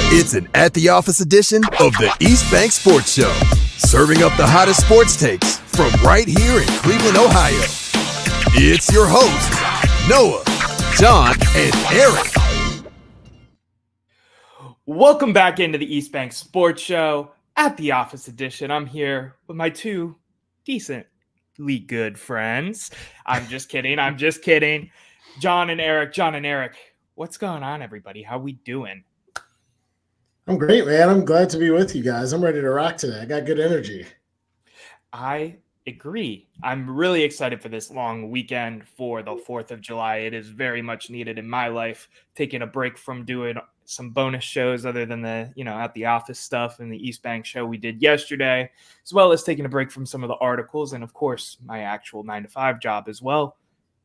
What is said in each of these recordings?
It's an At the Office edition of the East Bank Sports Show, serving up the hottest sports takes from right here in Cleveland, Ohio. It's your hosts, Noah, John, and Erik. Welcome back into the East Bank Sports Show, At the Office edition. I'm here with my two decently good friends. I'm just kidding. John and Erik, what's going on, everybody? How we doing? I'm great, man. I'm glad to be with you guys. I'm ready to rock today. I got good energy. I agree. I'm really excited for this long weekend for the 4th of July. It is very much needed in my life, taking a break from doing some bonus shows other than the, At the Office stuff and the East Bank show we did yesterday, as well as taking a break from some of the articles and, of course, my actual 9-to-5 job as well.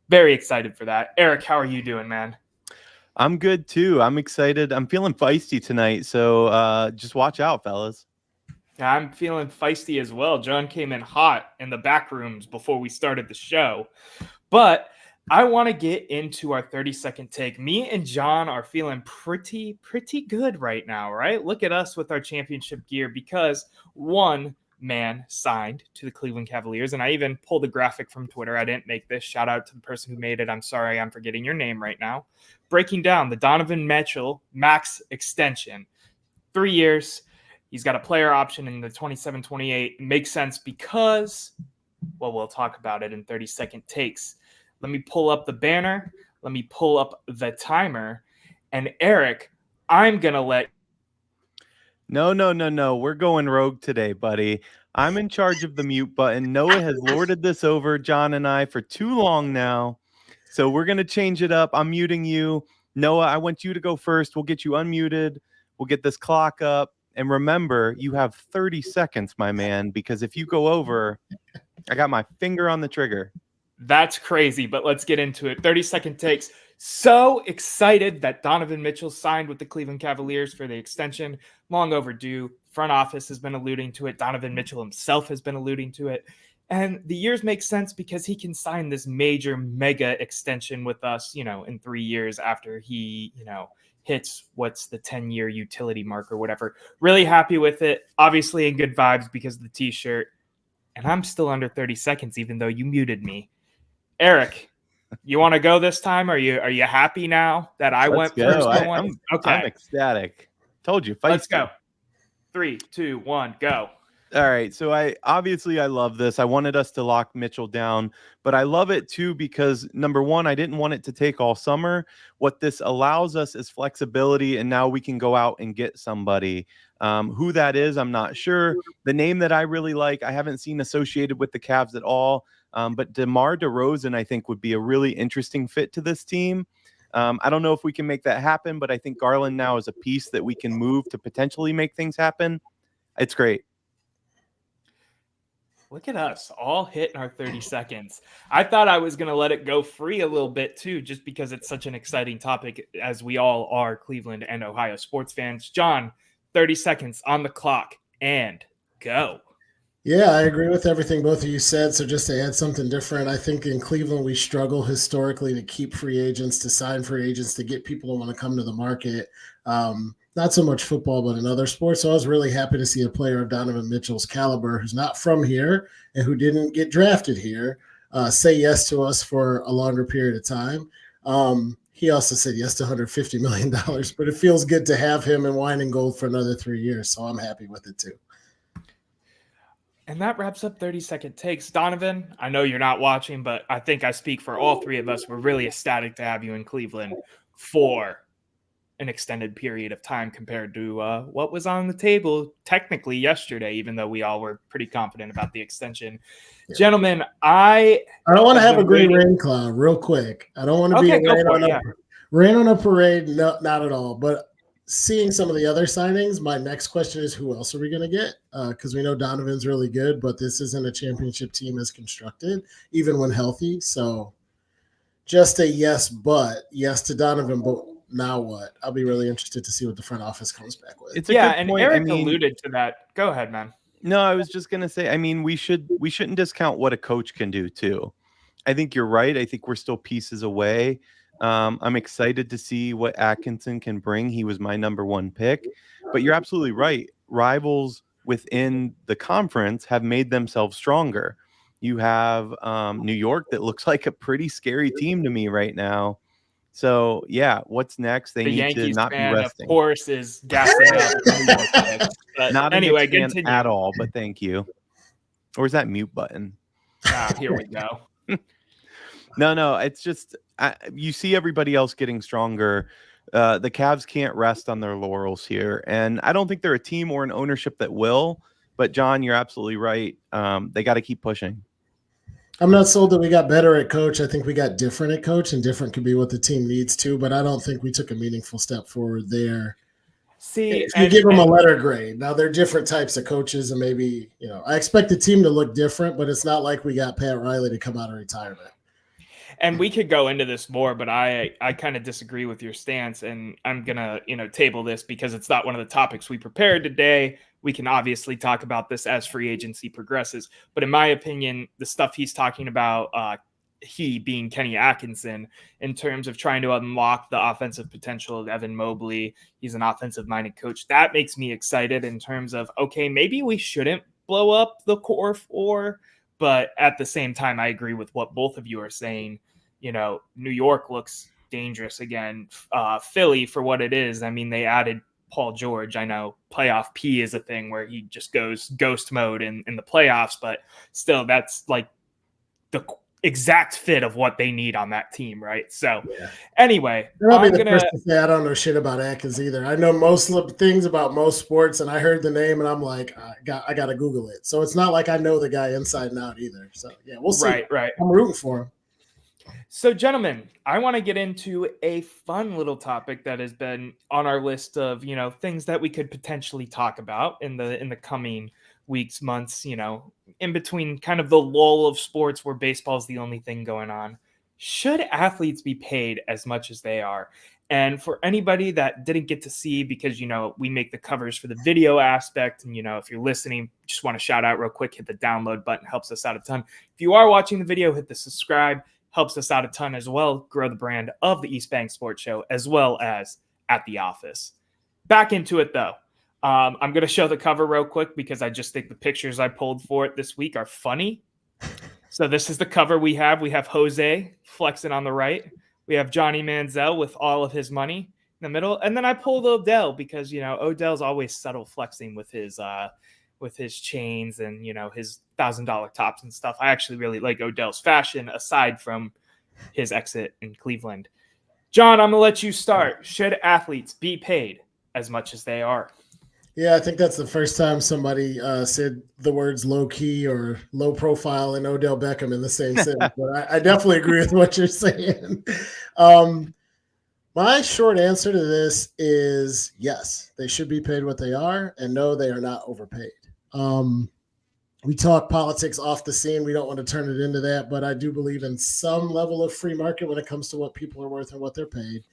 Very excited for that. Erik, how are you doing, man? I'm good too. I'm excited. I'm feeling feisty tonight, so just watch out, fellas. I'm feeling feisty as well. John came in hot in the back rooms before we started the show. But I want to get into our 30-second take. Me and John are feeling pretty good right now, right? Look at us with our championship gear because one man signed to the Cleveland Cavaliers, and I even pulled a graphic from Twitter. I didn't make this. Shout out to the person who made it. I'm sorry, I'm forgetting your name right now. Breaking down the Donovan Mitchell max extension. 3 years. He's got a player option in the 27-28. It makes sense because, well, we'll talk about it in 30-second takes. Let me pull up the banner. Let me pull up the timer. And Erik, I'm going to let... No. We're going rogue today, buddy. I'm in charge of the mute button. Noah has lorded this over John and I for too long now. So we're going to change it up. I'm muting you. Noah, I want you to go first. We'll get you unmuted. We'll get this clock up. And remember, you have 30 seconds, my man, because if you go over, I got my finger on the trigger. That's crazy, but let's get into it. 30-second takes. So excited that Donovan Mitchell signed with the Cleveland Cavaliers for the extension. Long overdue. Front office has been alluding to it. Donovan Mitchell himself has been alluding to it. And the years make sense because he can sign this major mega extension with us, in 3 years after he, hits what's the 10-year utility mark or whatever. Really happy with it. Obviously in good vibes because of the t-shirt. And I'm still under 30 seconds, even though you muted me. Erik, you want to go this time? Are you happy now that I went first? I'm ecstatic. Told you. Let's go. 3, 2, 1, go. All right. So I love this. I wanted us to lock Mitchell down, but I love it too because number one, I didn't want it to take all summer. What this allows us is flexibility, and now we can go out and get somebody. Who that is, I'm not sure. The name that I really like, I haven't seen associated with the Cavs at all. But DeMar DeRozan, I think, would be a really interesting fit to this team. I don't know if we can make that happen, but I think Garland now is a piece that we can move to potentially make things happen. It's great. Look at us all hitting our 30 seconds. I thought I was going to let it go free a little bit too, just because it's such an exciting topic as we all are Cleveland and Ohio sports fans. John, 30 seconds on the clock and go. Yeah, I agree with everything both of you said. So just to add something different, I think in Cleveland, we struggle historically to keep free agents, to sign free agents, to get people to want to come to the market. Not so much football, but in other sports. So I was really happy to see a player of Donovan Mitchell's caliber who's not from here and who didn't get drafted here say yes to us for a longer period of time. He also said yes to $150 million, but it feels good to have him in wine and gold for another 3 years. So I'm happy with it too. And that wraps up 30-second takes. Donovan, I know you're not watching, but I think I speak for all three of us. We're really ecstatic to have you in Cleveland for an extended period of time compared to what was on the table technically yesterday, even though we all were pretty confident about the extension. Yeah. Gentlemen, I don't want to have a green rain cloud real quick. I don't want to be rain on a parade. No, not at all. But seeing some of the other signings, my next question is who else are we going to get? Because we know Donovan's really good, but this isn't a championship team as constructed, even when healthy. So just a yes to Donovan, but now what? I'll be really interested to see what the front office comes back with. It's a good and point. Erik alluded to that. Go ahead, man. No, I was just going to say, we shouldn't discount what a coach can do too. I think you're right. I think we're still pieces away. I'm excited to see what Atkinson can bring. He was my number one pick, but you're absolutely right. Rivals within the conference have made themselves stronger. You have New York that looks like a pretty scary team to me right now. So yeah, what's next? They The need Yankees to not be fan, of resting. course, is gassing up. New York Knicks. But Not anyway, a Knicks fan continue. at all, but thank you. Or is that mute button? Here we go. No, it's just you see everybody else getting stronger. The Cavs can't rest on their laurels here, and I don't think they're a team or an ownership that will. But John, you're absolutely right. They got to keep pushing. I'm not sold that we got better at coach. I think we got different at coach, and different could be what the team needs to. But I don't think we took a meaningful step forward there. See, if you give them a letter grade, now they're different types of coaches, and maybe I expect the team to look different, but it's not like we got Pat Riley to come out of retirement. And we could go into this more, but I kind of disagree with your stance, and I'm gonna table this because it's not one of the topics we prepared today. We can obviously talk about this as free agency progresses, but in my opinion, the stuff he's talking about, he being Kenny Atkinson, in terms of trying to unlock the offensive potential of Evan Mobley, he's an offensive-minded coach. That makes me excited in terms of, okay, maybe we shouldn't blow up the core four, but at the same time, I agree with what both of you are saying. New York looks dangerous again. Philly, for what it is, I mean, they added Paul George. I know playoff P is a thing where he just goes ghost mode in the playoffs, but still, that's like the exact fit of what they need on that team, right? So anyway, I'll be the first to say I don't know shit about Atkins either. I know most things about most sports, and I heard the name and I'm like, I got to Google it. So it's not like I know the guy inside and out either. So yeah, we'll see. Right. I'm rooting for him. So, gentlemen, I want to get into a fun little topic that has been on our list of, things that we could potentially talk about in the coming weeks, months, in between kind of the lull of sports where baseball is the only thing going on. Should athletes be paid as much as they are? And for anybody that didn't get to see, because, we make the covers for the video aspect. And, if you're listening, just want to shout out real quick, hit the download button, helps us out a ton. If you are watching the video, hit the subscribe. Helps us out a ton as well, grow the brand of the East Bank Sports Show, as well as at the office. Back into it, though. I'm going to show the cover real quick because I just think the pictures I pulled for it this week are funny. So this is the cover we have. We have Jose flexing on the right. We have Johnny Manziel with all of his money in the middle. And then I pulled Odell because, Odell's always subtle flexing with his chains and, his $1,000 tops and stuff. I actually really like Odell's fashion aside from his exit in Cleveland. John, I'm going to let you start. Should athletes be paid as much as they are? Yeah, I think that's the first time somebody said the words low key or low profile and Odell Beckham in the same sentence. But I definitely agree with what you're saying. My short answer to this is yes, they should be paid what they are, and no, they are not overpaid. We talk politics off the scene. We don't want to turn it into that, but I do believe in some level of free market when it comes to what people are worth and what they're paid.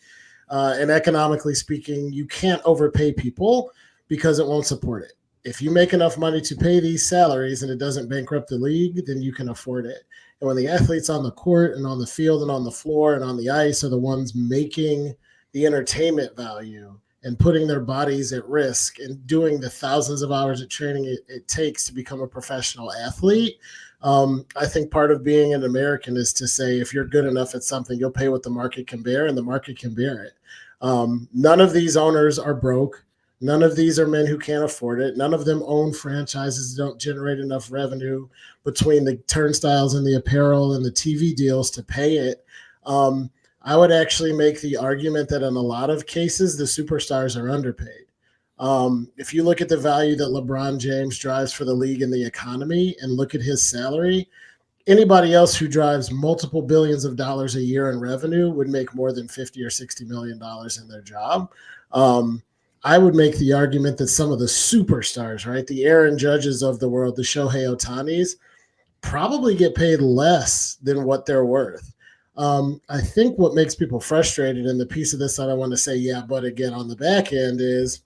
And economically speaking, you can't overpay people because it won't support it. If you make enough money to pay these salaries and it doesn't bankrupt the league, then you can afford it. And when the athletes on the court and on the field and on the floor and on the ice are the ones making the entertainment value and putting their bodies at risk and doing the thousands of hours of training it takes to become a professional athlete, I think part of being an American is to say, if you're good enough at something, you'll pay what the market can bear, and the market can bear it. None of these owners are broke. None of these are men who can't afford it. None of them own franchises that don't generate enough revenue between the turnstiles and the apparel and the TV deals to pay it. I would actually make the argument that in a lot of cases, the superstars are underpaid. If you look at the value that LeBron James drives for the league and the economy and look at his salary, anybody else who drives multiple billions of dollars a year in revenue would make more than $50 or $60 million in their job. I would make the argument that some of the superstars, right, the Aaron Judges of the world, the Shohei Ohtanis, probably get paid less than what they're worth. I think what makes people frustrated, and the piece of this that I want to say, yeah, but again, on the back end is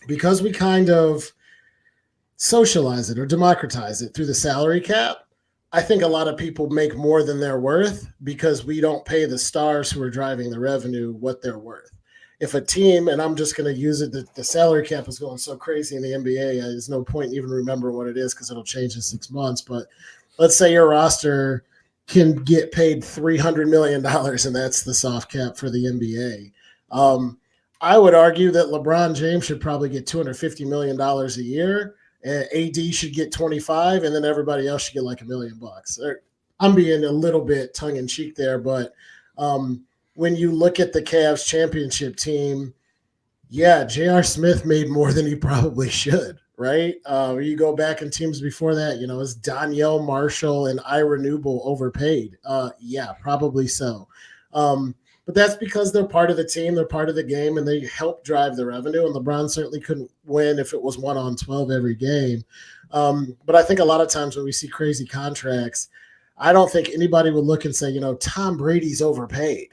because we kind of socialize it or democratize it through the salary cap, I think a lot of people make more than they're worth because we don't pay the stars who are driving the revenue what they're worth. If a team, and I'm just going to use it, the salary cap is going so crazy in the NBA, there's no point even remembering what it is because it'll change in 6 months. But let's say your roster can get paid $300 million, and that's the soft cap for the NBA. I would argue that LeBron James should probably get $250 million a year. AD should get 25, and then everybody else should get like $1 million. I'm being a little bit tongue in cheek there, but when you look at the Cavs championship team, yeah, J.R. Smith made more than he probably should, right? You go back in teams before that, is Danielle Marshall and Ira Newble overpaid? Yeah, probably so. But that's because they're part of the team, they're part of the game, and they help drive the revenue. And LeBron certainly couldn't win if it was 1-on-12 every game. But I think a lot of times when we see crazy contracts, I don't think anybody would look and say, Tom Brady's overpaid.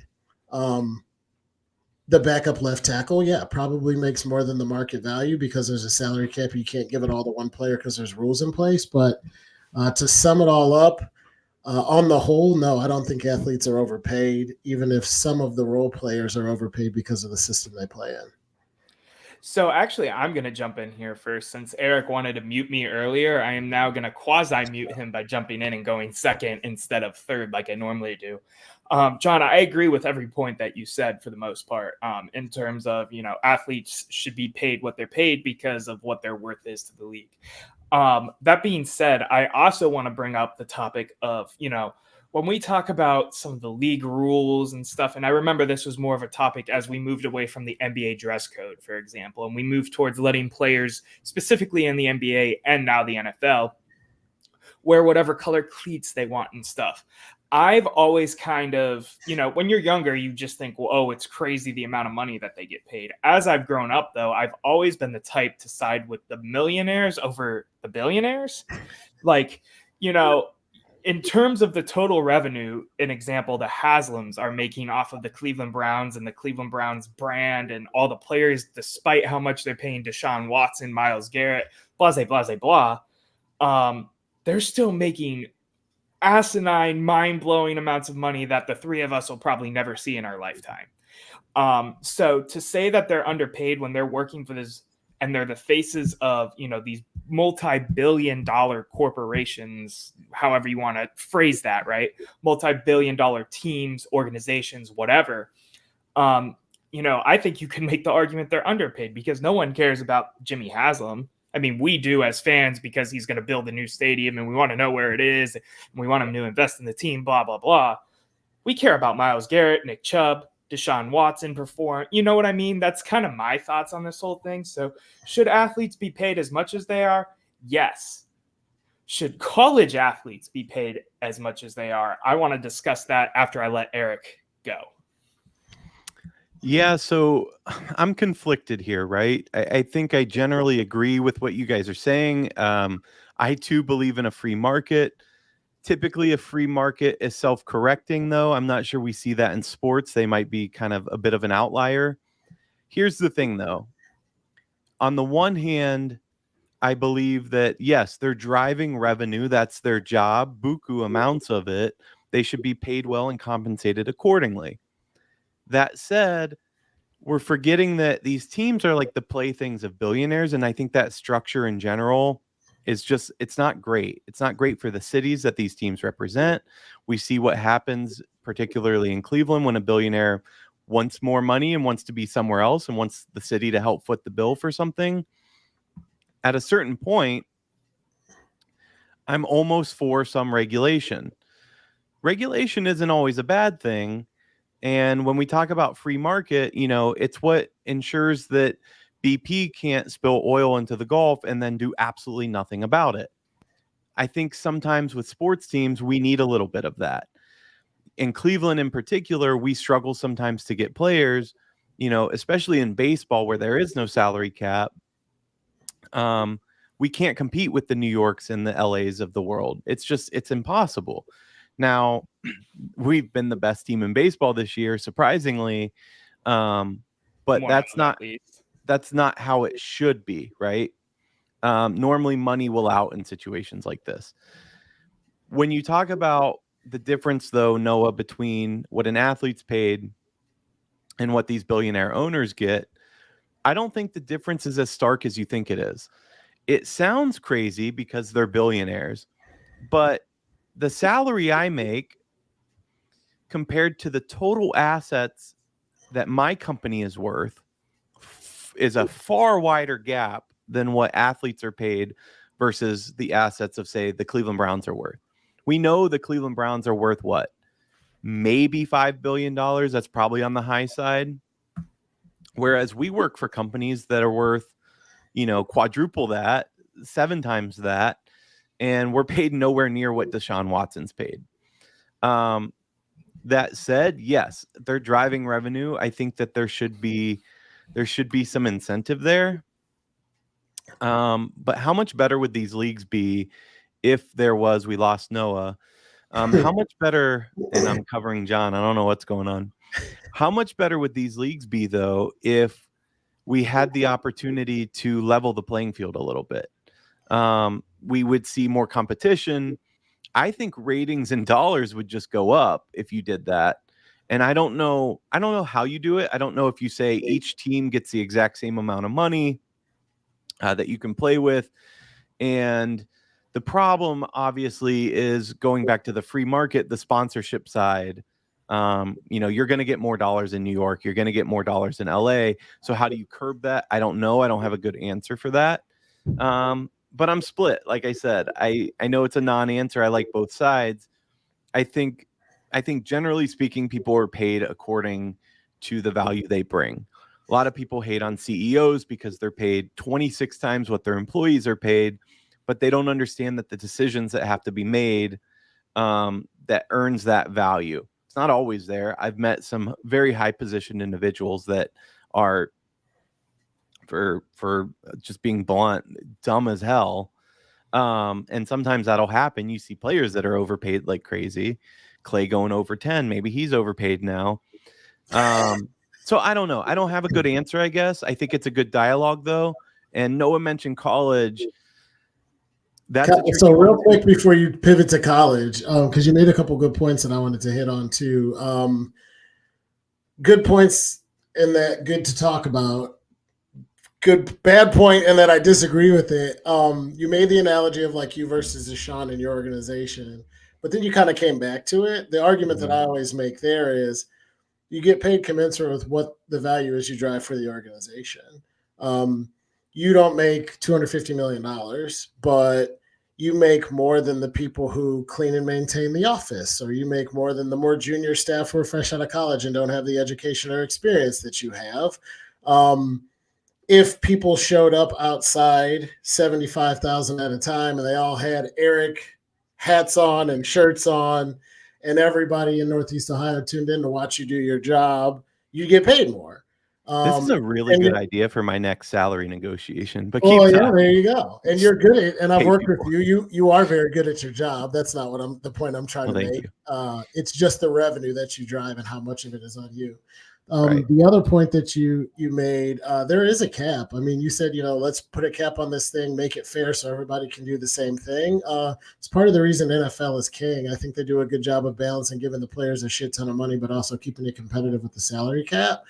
The backup left tackle, yeah, probably makes more than the market value because there's a salary cap. You can't give it all to one player because there's rules in place. But to sum it all up, on the whole, no, I don't think athletes are overpaid, even if some of the role players are overpaid because of the system they play in. So actually, I'm going to jump in here first. Since Erik wanted to mute me earlier, I am now going to quasi-mute him by jumping in and going second instead of third like I normally do. John, I agree with every point that you said for the most part, in terms of, athletes should be paid what they're paid because of what their worth is to the league. That being said, I also want to bring up the topic of, when we talk about some of the league rules and stuff, and I remember this was more of a topic as we moved away from the NBA dress code, for example, and we moved towards letting players, specifically in the NBA and now the NFL, wear whatever color cleats they want and stuff. I've always kind of, when you're younger, you just think, well, oh, it's crazy the amount of money that they get paid. As I've grown up, though, I've always been the type to side with the millionaires over the billionaires. Like, in terms of the total revenue, an example, the Haslams are making off of the Cleveland Browns and the Cleveland Browns brand and all the players, despite how much they're paying Deshaun Watson, Myles Garrett, blah, blah, blah. They're still making asinine, mind-blowing amounts of money that the three of us will probably never see in our lifetime. So to say that they're underpaid when they're working for this and they're the faces of, these multi-billion-dollar corporations, however you want to phrase that, right? Multi-billion-dollar teams, organizations, whatever. I think you can make the argument they're underpaid because no one cares about Jimmy Haslam. I mean, we do as fans because he's going to build a new stadium and we want to know where it is. And we want him to invest in the team, blah, blah, blah. We care about Myles Garrett, Nick Chubb, Deshaun Watson perform. You know what I mean? That's kind of my thoughts on this whole thing. So should athletes be paid as much as they are? Yes. Should college athletes be paid as much as they are? I want to discuss that after I let Erik go. Yeah, so I'm conflicted here, right? I think I generally agree with what you guys are saying. I too believe in a free market. Typically, a free market is self-correcting, though. I'm not sure we see that in sports. They might be kind of a bit of an outlier. Here's the thing, though. On the one hand, I believe that, yes, they're driving revenue. That's their job, buku amounts of it. They should be paid well and compensated accordingly. That said, we're forgetting that these teams are like the playthings of billionaires. And I think that structure in general is just, it's not great. It's not great for the cities that these teams represent. We see what happens, particularly in Cleveland, when a billionaire wants more money and wants to be somewhere else and wants the city to help foot the bill for something. At a certain point, I'm almost for some regulation. Regulation isn't always a bad thing. And when we talk about free market, it's what ensures that BP can't spill oil into the Gulf and then do absolutely nothing about it. I think sometimes with sports teams, we need a little bit of that. In Cleveland in particular, we struggle sometimes to get players, especially in baseball where there is no salary cap. We can't compete with the New Yorks and the LAs of the world. It's impossible. Now, we've been the best team in baseball this year, surprisingly, but that's not how it should be, right? Normally, money will out in situations like this. when you talk about the difference, though, Noah, between what an athlete's paid and what these billionaire owners get, I don't think the difference is as stark as you think it is. It sounds crazy because they're billionaires, but the salary I make compared to the total assets that my company is worth is a far wider gap than what athletes are paid versus the assets of, say, the Cleveland Browns are worth. We know the Cleveland Browns are worth what? Maybe $5 billion. That's probably on the high side. Whereas we work for companies that are worth, quadruple that, 7 times that, and we're paid nowhere near what Deshaun Watson's paid. That said, yes, they're driving revenue. I think that there should be some incentive there. But how much better would these leagues be if we lost Noah? How much better, and I'm covering John, I don't know what's going on. How much better would these leagues be, though, if we had the opportunity to level the playing field a little bit? We would see more competition. I think ratings and dollars would just go up if you did that. And I don't know how you do it. I don't know if you say each team gets the exact same amount of money that you can play with. And the problem, obviously, is going back to the free market, the sponsorship side. You're going to get more dollars in New York. You're going to get more dollars in LA. So how do you curb that? I don't know. I don't have a good answer for that. But I'm split. Like I said, I know it's a non-answer. I like both sides. I think generally speaking, people are paid according to the value they bring. A lot of people hate on CEOs because they're paid 26 times what their employees are paid, but they don't understand that the decisions that have to be made that earns that value. It's not always there. I've met some very high positioned individuals that are, for just being blunt, dumb as hell. And sometimes that'll happen. You see players that are overpaid like crazy. Clay going over 10. Maybe he's overpaid now. So I don't know. I don't have a good answer, I guess. I think it's a good dialogue, though. And Noah mentioned college. So real quick before you pivot to college, because you made a couple good points that I wanted to hit on too. Good points and that good to talk about. Good bad point and that I disagree with it. You made the analogy of like you versus Deshaun in your organization, but then you kind of came back to it. The argument that I always make there is you get paid commensurate with what the value is you drive for the organization. You don't make $250 million, but you make more than the people who clean and maintain the office, or you make more than the more junior staff who are fresh out of college and don't have the education or experience that you have. If people showed up outside 75,000 at a time and they all had Erik hats on and shirts on, and everybody in Northeast Ohio tuned in to watch you do your job, you get paid more. This is a really good idea for my next salary negotiation. But there you go. And you're good at, and I've worked with you. You are very good at your job. That's not the point I'm trying to make. It's just the revenue that you drive and how much of it is on you. Right. The other point that you made, there is a cap. I mean, you said, let's put a cap on this thing, make it fair so everybody can do the same thing. It's part of the reason NFL is king. I think they do a good job of balancing, giving the players a shit ton of money, but also keeping it competitive with the salary cap.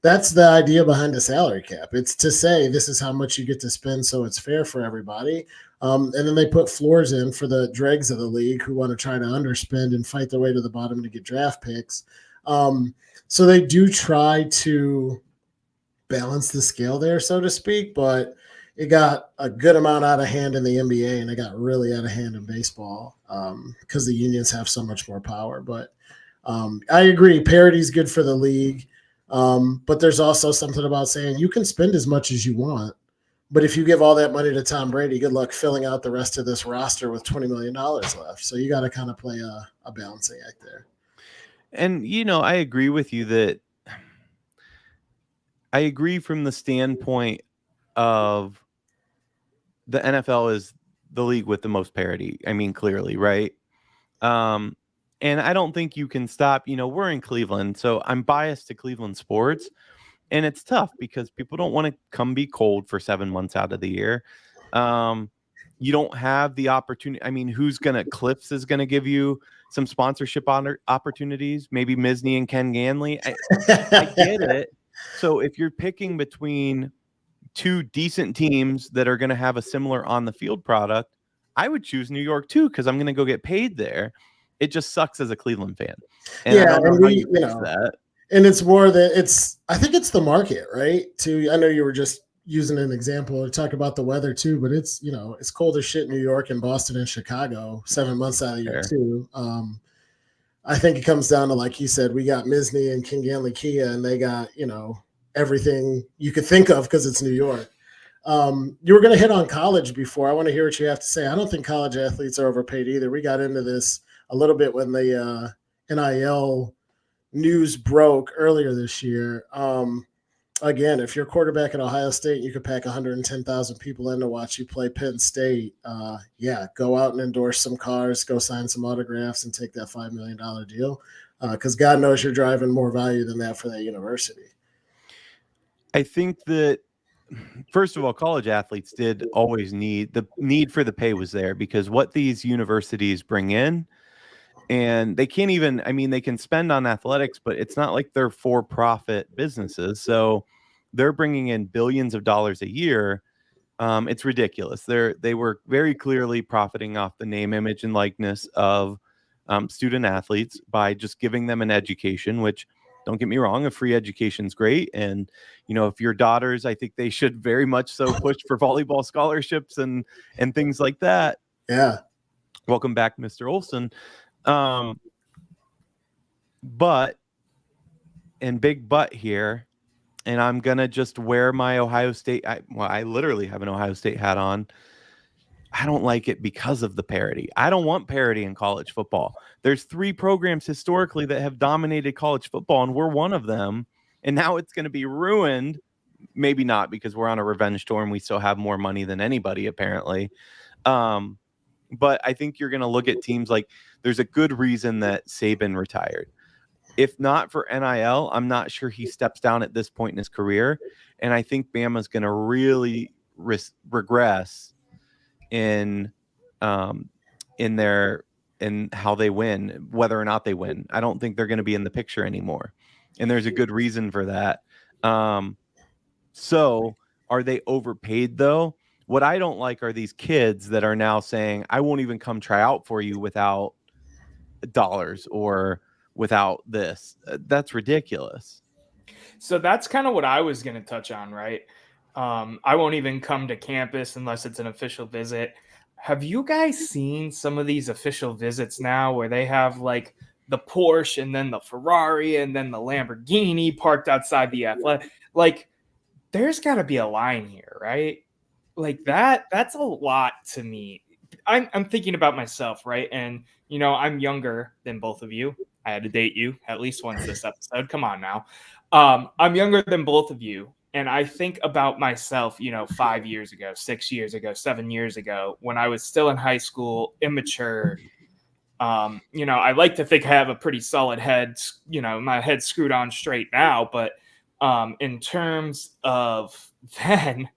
That's the idea behind the salary cap. It's to say this is how much you get to spend so it's fair for everybody. And then they put floors in for the dregs of the league who want to try to underspend and fight their way to the bottom to get draft picks. So they do try to balance the scale there, so to speak, but it got a good amount out of hand in the NBA and it got really out of hand in baseball because the unions have so much more power. But I agree, parity is good for the league, but there's also something about saying you can spend as much as you want, but if you give all that money to Tom Brady, good luck filling out the rest of this roster with $20 million left. So you got to kind of play a balancing act there. And, I agree with you that I agree from the standpoint of the NFL is the league with the most parity. I mean, clearly, right? And I don't think you can stop, we're in Cleveland, so I'm biased to Cleveland sports. And it's tough because people don't want to come be cold for 7 months out of the year. you don't have the opportunity. I mean, Cliffs is gonna give you some sponsorship opportunities, maybe Misney and Ken Ganley. I get it. So if you're picking between two decent teams that are going to have a similar on the field product, I would choose New York too, because I'm going to go get paid there. It just sucks as a Cleveland fan. And I don't know how you fix that. And it's more that I think it's the market, right? I know you were just using an example or talk about the weather too, but it's, it's cold as shit in New York and Boston and Chicago 7 months out of the year too. I think it comes down to, like he said, we got Misney and King Ganley Kia, and they got, everything you could think of because it's New York. You were going to hit on college before. I want to hear what you have to say. I don't think college athletes are overpaid either. We got into this a little bit when the NIL news broke earlier this year. Again, if you're a quarterback at Ohio State, you could pack 110,000 people in to watch you play Penn State. Go out and endorse some cars, go sign some autographs, and take that $5 million deal because God knows you're driving more value than that for that university. I think that, first of all, college athletes did always need for the pay was there because what these universities bring in, and they can't even, they can spend on athletics, but it's not like they're for-profit businesses. So they're bringing in billions of dollars a year. It's ridiculous. They were very clearly profiting off the name, image, and likeness of student athletes by just giving them an education, which, don't get me wrong, a free education is great. And, if your daughters, I think they should very much so push for volleyball scholarships and things like that. Yeah. Welcome back, Mr. Olson. Big but here, and I'm going to just wear my Ohio State. I literally have an Ohio State hat on. I don't like it because of the parity. I don't want parity in college football. There's 3 programs historically that have dominated college football, and we're one of them. And now it's going to be ruined. Maybe not, because we're on a revenge tour and we still have more money than anybody, apparently. But I think you're going to look at teams like, there's a good reason that Saban retired. If not for NIL, I'm not sure he steps down at this point in his career. And I think Bama's going to really regress in how they win, whether or not they win. I don't think they're going to be in the picture anymore. And there's a good reason for that. So are they overpaid though? What I don't like are these kids that are now saying, I won't even come try out for you without dollars or without this. That's ridiculous. So that's kind of what I was going to touch on, right? I won't even come to campus unless it's an official visit. Have you guys seen some of these official visits now where they have like the Porsche and then the Ferrari and then the Lamborghini parked outside the athletic? Like, there's got to be a line here, right? Like that's a lot to me. I'm thinking about myself, right? And, I'm younger than both of you. I had to date you at least once this episode. Come on now. I'm younger than both of you. And I think about myself, 5 years ago, 6 years ago, 7 years ago, when I was still in high school, immature. I like to think I have a pretty solid head, my head's screwed on straight now. But in terms of then,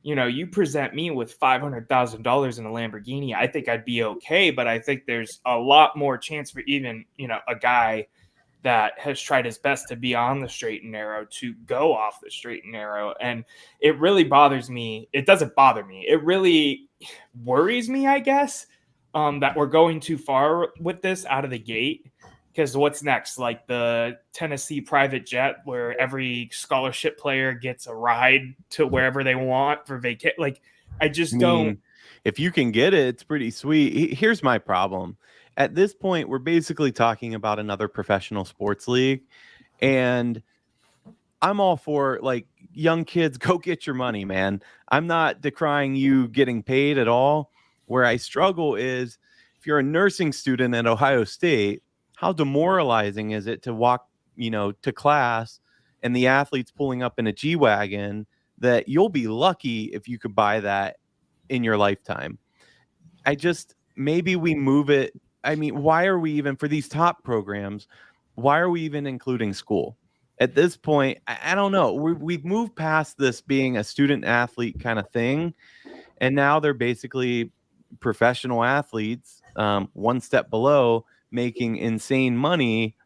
you present me with $500,000 in a Lamborghini, I think I'd be okay. But I think there's a lot more chance for even, a guy that has tried his best to be on the straight and narrow to go off the straight and narrow. And it really bothers me. It doesn't bother me. It really worries me, I guess, that we're going too far with this out of the gate. Because what's next? Like the Tennessee private jet where every scholarship player gets a ride to wherever they want for vacation. Like, I just don't. If you can get it, it's pretty sweet. Here's my problem. At this point, we're basically talking about another professional sports league. And I'm all for, like, young kids, go get your money, man. I'm not decrying you getting paid at all. Where I struggle is if you're a nursing student at Ohio State, how demoralizing is it to walk, to class and the athlete's pulling up in a G-Wagon that you'll be lucky if you could buy that in your lifetime. Maybe we move it. Why are we even, for these top programs, why are we even including school? At this point, I don't know. We've moved past this being a student athlete kind of thing. And now they're basically professional athletes, one step below, making insane money.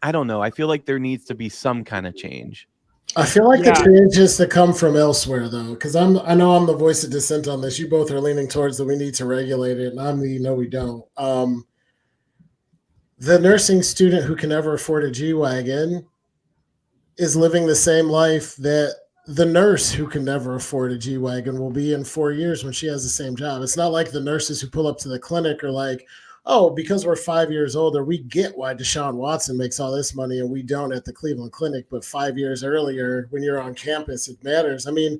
I don't know. I feel like there needs to be some kind of change. I feel like the Yeah. change has to come from elsewhere, though, because I know I'm the voice of dissent on this. You both are leaning towards that we need to regulate it, and I'm the no, we don't. The nursing student who can never afford a G-Wagon is living the same life that the nurse who can never afford a G-Wagon will be in 4 years when she has the same job. It's not like the nurses who pull up to the clinic are like, oh, because we're 5 years older, we get why Deshaun Watson makes all this money and we don't at the Cleveland Clinic. But 5 years earlier, when you're on campus, it matters. I mean,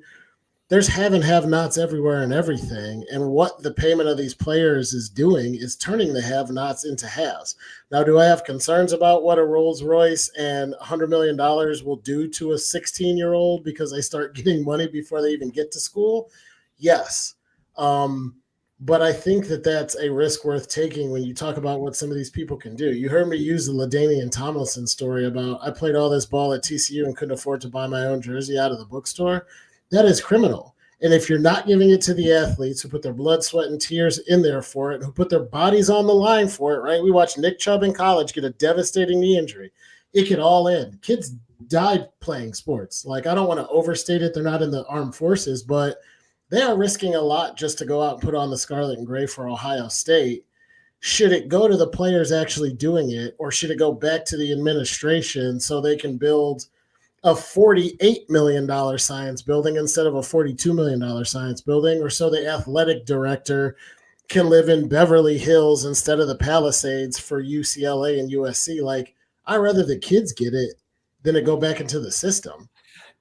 there's have and have nots everywhere and everything. And what the payment of these players is doing is turning the have nots into haves. Now, do I have concerns about what a Rolls Royce and $100 million will do to a 16-year-old because they start getting money before they even get to school? Yes. But I think that that's a risk worth taking when you talk about what some of these people can do. You heard me use the LaDainian Tomlinson story about I played all this ball at TCU and couldn't afford to buy my own jersey out of the bookstore. That is criminal. And if you're not giving it to the athletes who put their blood, sweat, and tears in there for it, who put their bodies on the line for it, right? We watched Nick Chubb in college get a devastating knee injury. It could all end. Kids died playing sports. Like, I don't want to overstate it. They're not in the armed forces, but they are risking a lot just to go out and put on the scarlet and gray for Ohio State. Should it go to the players actually doing it, or should it go back to the administration so they can build a $48 million science building instead of a $42 million science building, or so the athletic director can live in Beverly Hills instead of the Palisades for UCLA and USC? Like, I'd rather the kids get it than it go back into the system.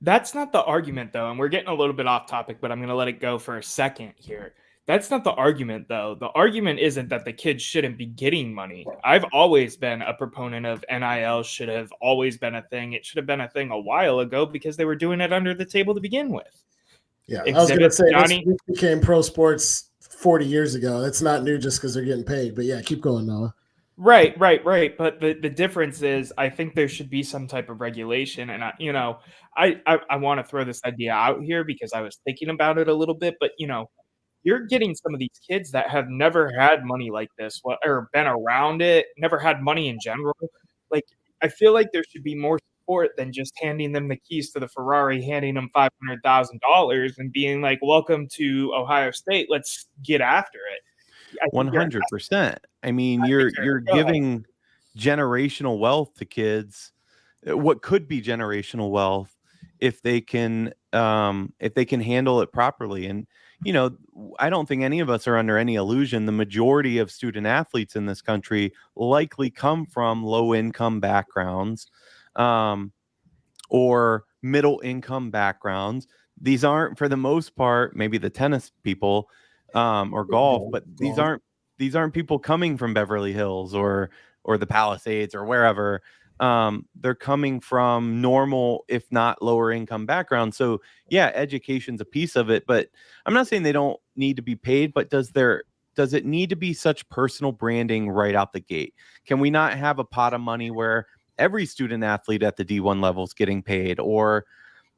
That's not the argument, though. And we're getting a little bit off topic, but I'm going to let it go for a second here. That's not the argument, though. The argument isn't that the kids shouldn't be getting money. I've always been a proponent of NIL should have always been a thing. It should have been a thing a while ago because they were doing it under the table to begin with. Yeah, I was going to say this became pro sports 40 years ago. It's not new just because they're getting paid. But yeah, keep going, Noah. Right. But the difference is I think there should be some type of regulation. And, I want to throw this idea out here because I was thinking about it a little bit. But, you're getting some of these kids that have never had money like this or been around it, never had money in general. Like, I feel like there should be more support than just handing them the keys to the Ferrari, handing them $500,000 and being like, welcome to Ohio State. Let's get after it. 100%. I mean, you're giving generational wealth to kids. What could be generational wealth if they can handle it properly. And I don't think any of us are under any illusion. The majority of student athletes in this country likely come from low income backgrounds, or middle income backgrounds. These aren't, for the most part, maybe the tennis people, or golf, but these aren't people coming from Beverly Hills or the Palisades or wherever. They're coming from normal, if not lower income backgrounds. So yeah, education's a piece of it, but I'm not saying they don't need to be paid, but does it need to be such personal branding right out the gate? Can we not have a pot of money where every student athlete at the D1 level is getting paid? Or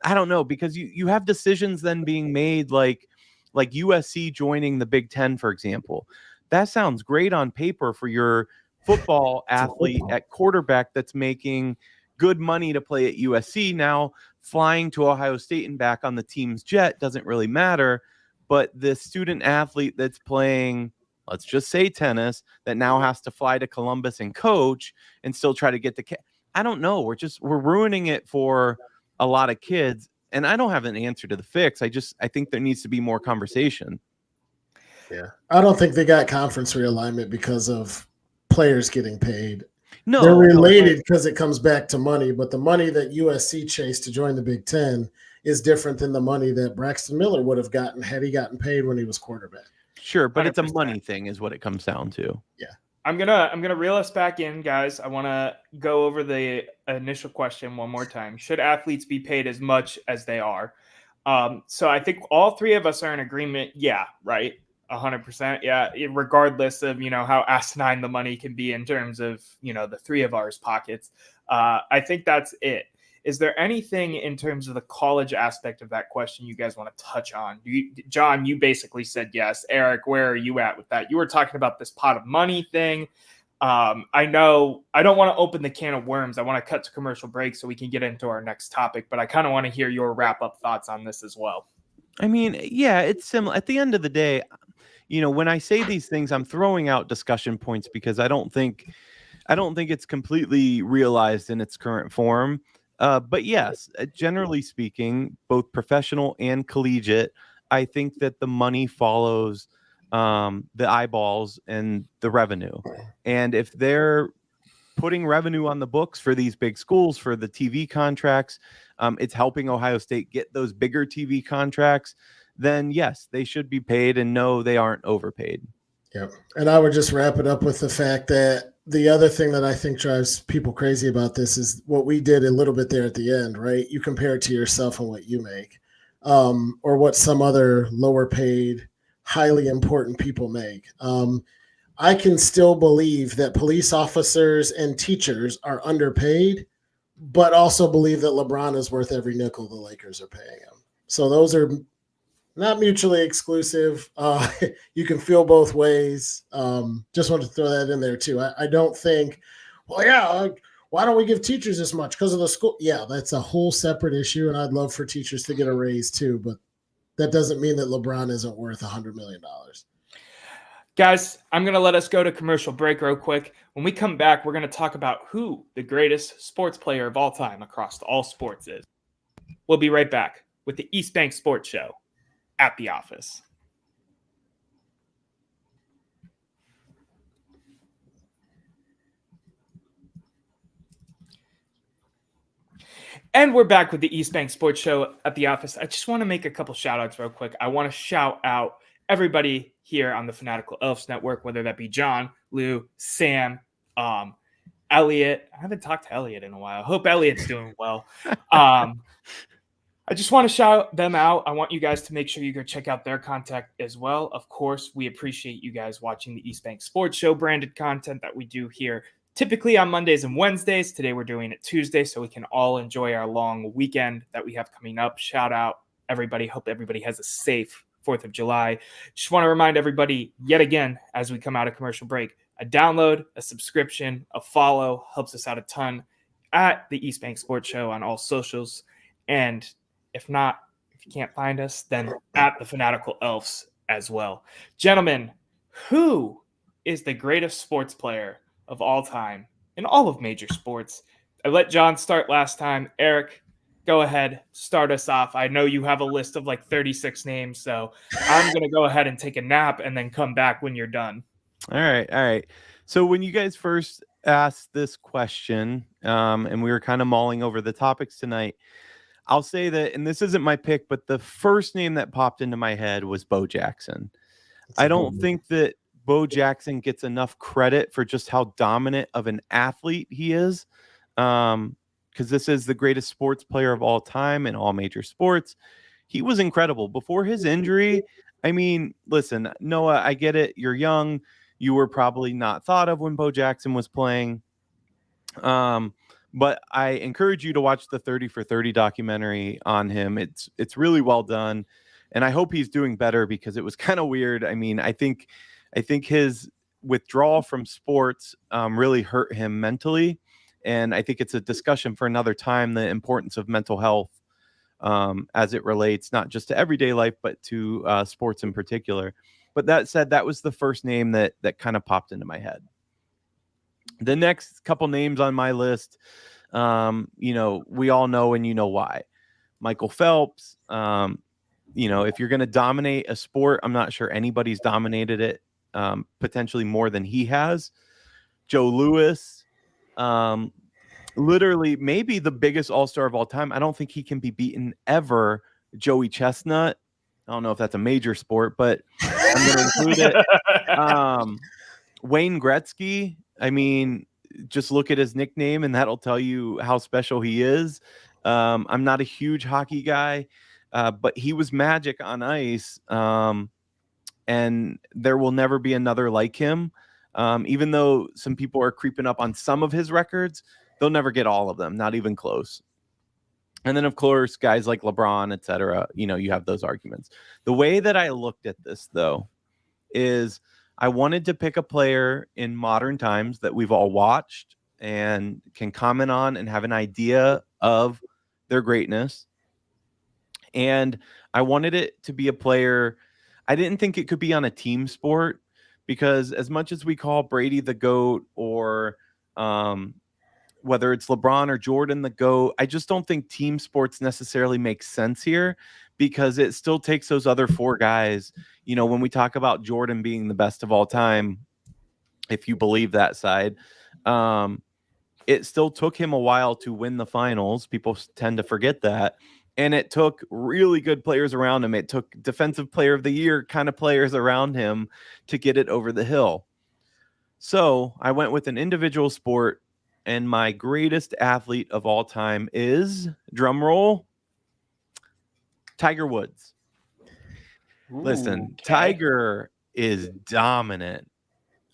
I don't know, because you have decisions then being made like USC joining the Big Ten, for example. That sounds great on paper for your football athlete at quarterback that's making good money to play at USC. Now flying to Ohio State and back on the team's jet doesn't really matter, but the student athlete that's playing, let's just say tennis, that now has to fly to Columbus and coach and still try to get I don't know. We're ruining it for a lot of kids, and I don't have an answer to the fix. I think there needs to be more conversation. Yeah. I don't think they got conference realignment because of players getting paid. No, they're related because it comes back to money, but the money that USC chased to join the Big Ten is different than the money that Braxton Miller would have gotten had he gotten paid when he was quarterback. Sure, but 100%. It's a money thing is what it comes down to. Yeah. I'm gonna reel us back in, guys. I want to go over the initial question one more time. Should athletes be paid as much as they are? So I think all three of us are in agreement. Yeah, right. 100%. Yeah. Regardless of, how asinine the money can be in terms of, the three of ours pockets. I think that's it. Is there anything in terms of the college aspect of that question you guys want to touch on? John, you basically said yes. Eric, where are you at with that? You were talking about this pot of money thing. I know I don't want to open the can of worms. I want to cut to commercial break so we can get into our next topic, but I kind of want to hear your wrap-up thoughts on this as well. I mean, yeah, it's similar. At the end of the day, when I say these things, I'm throwing out discussion points because I don't think it's completely realized in its current form. But yes, generally speaking, both professional and collegiate, I think that the money follows the eyeballs and the revenue. And if they're putting revenue on the books for these big schools, for the TV contracts, it's helping Ohio State get those bigger TV contracts, then yes, they should be paid, and no, they aren't overpaid. Yep. And I would just wrap it up with the fact that the other thing that I think drives people crazy about this is what we did a little bit there at the end, right? You compare it to yourself and what you make, or what some other lower paid, highly important people make. I can still believe that police officers and teachers are underpaid, but also believe that LeBron is worth every nickel the Lakers are paying him. So those are not mutually exclusive. You can feel both ways. Just wanted to throw that in there too. I don't think, why don't we give teachers this much? Because of the school. Yeah, that's a whole separate issue. And I'd love for teachers to get a raise too, but that doesn't mean that LeBron isn't worth $100 million. Guys, I'm going to let us go to commercial break real quick. When we come back, we're going to talk about who the greatest sports player of all time across all sports is. We'll be right back with the East Bank Sports Show at the office. And we're back with the East Bank Sports Show at the office. I just want to make a couple shout outs real quick. I want to shout out everybody here on the Fanatical Elves Network, whether that be John, Lou, Sam, Elliot. I haven't talked to Elliot in a while. I hope Elliot's doing well. I just want to shout them out. I want you guys to make sure you go check out their content as well. Of course, we appreciate you guys watching the East Bank Sports Show branded content that we do here typically on Mondays and Wednesdays. Today we're doing it Tuesday so we can all enjoy our long weekend that we have coming up. Shout out everybody. Hope everybody has a safe 4th of July. Just want to remind everybody yet again, as we come out of commercial break, a download, a subscription, a follow helps us out a ton at the East Bank Sports Show on all socials. And if not, if you can't find us, then at the Fanatical Elves as well. Gentlemen, who is the greatest sports player of all time in all of major sports? I let John start last time. Eric, go ahead, start us off. I know you have a list of like 36 names, so I'm going to go ahead and take a nap and then come back when you're done. All right. So when you guys first asked this question, and we were kind of mulling over the topics tonight, I'll say that, and this isn't my pick, but the first name that popped into my head was Bo Jackson. I don't think that Bo Jackson gets enough credit for just how dominant of an athlete he is. Because this is the greatest sports player of all time in all major sports. He was incredible. Before his injury, I mean, listen, Noah, I get it. You're young. You were probably not thought of when Bo Jackson was playing. But I encourage you to watch the 30 for 30 documentary on him. It's really well done. And I hope he's doing better because it was kind of weird. I mean, I think his withdrawal from sports really hurt him mentally. And I think it's a discussion for another time, the importance of mental health as it relates not just to everyday life, but to sports in particular. But that said, that was the first name that kind of popped into my head. The next couple names on my list, we all know, and you know why. Michael Phelps, if you're going to dominate a sport, I'm not sure anybody's dominated it potentially more than he has. Joe Louis, literally maybe the biggest all-star of all time. I don't think he can be beaten ever. Joey Chestnut. I don't know if that's a major sport, but I'm going to include it. Wayne Gretzky. I mean, just look at his nickname and that'll tell you how special he is. I'm not a huge hockey guy, but he was magic on ice. And there will never be another like him. Even though some people are creeping up on some of his records, they'll never get all of them, not even close. And then, of course, guys like LeBron, et cetera, you have those arguments. The way that I looked at this, though, is I wanted to pick a player in modern times that we've all watched and can comment on and have an idea of their greatness. And I wanted it to be a player. I didn't think it could be on a team sport because as much as we call Brady the GOAT or whether it's LeBron or Jordan the GOAT, I just don't think team sports necessarily make sense here because it still takes those other four guys. When we talk about Jordan being the best of all time, if you believe that side, it still took him a while to win the finals. People tend to forget that. And it took really good players around him. It took defensive player of the year kind of players around him to get it over the hill. So I went with an individual sport, and my greatest athlete of all time is, drum roll, Tiger Woods. Listen, Okay. Tiger is dominant.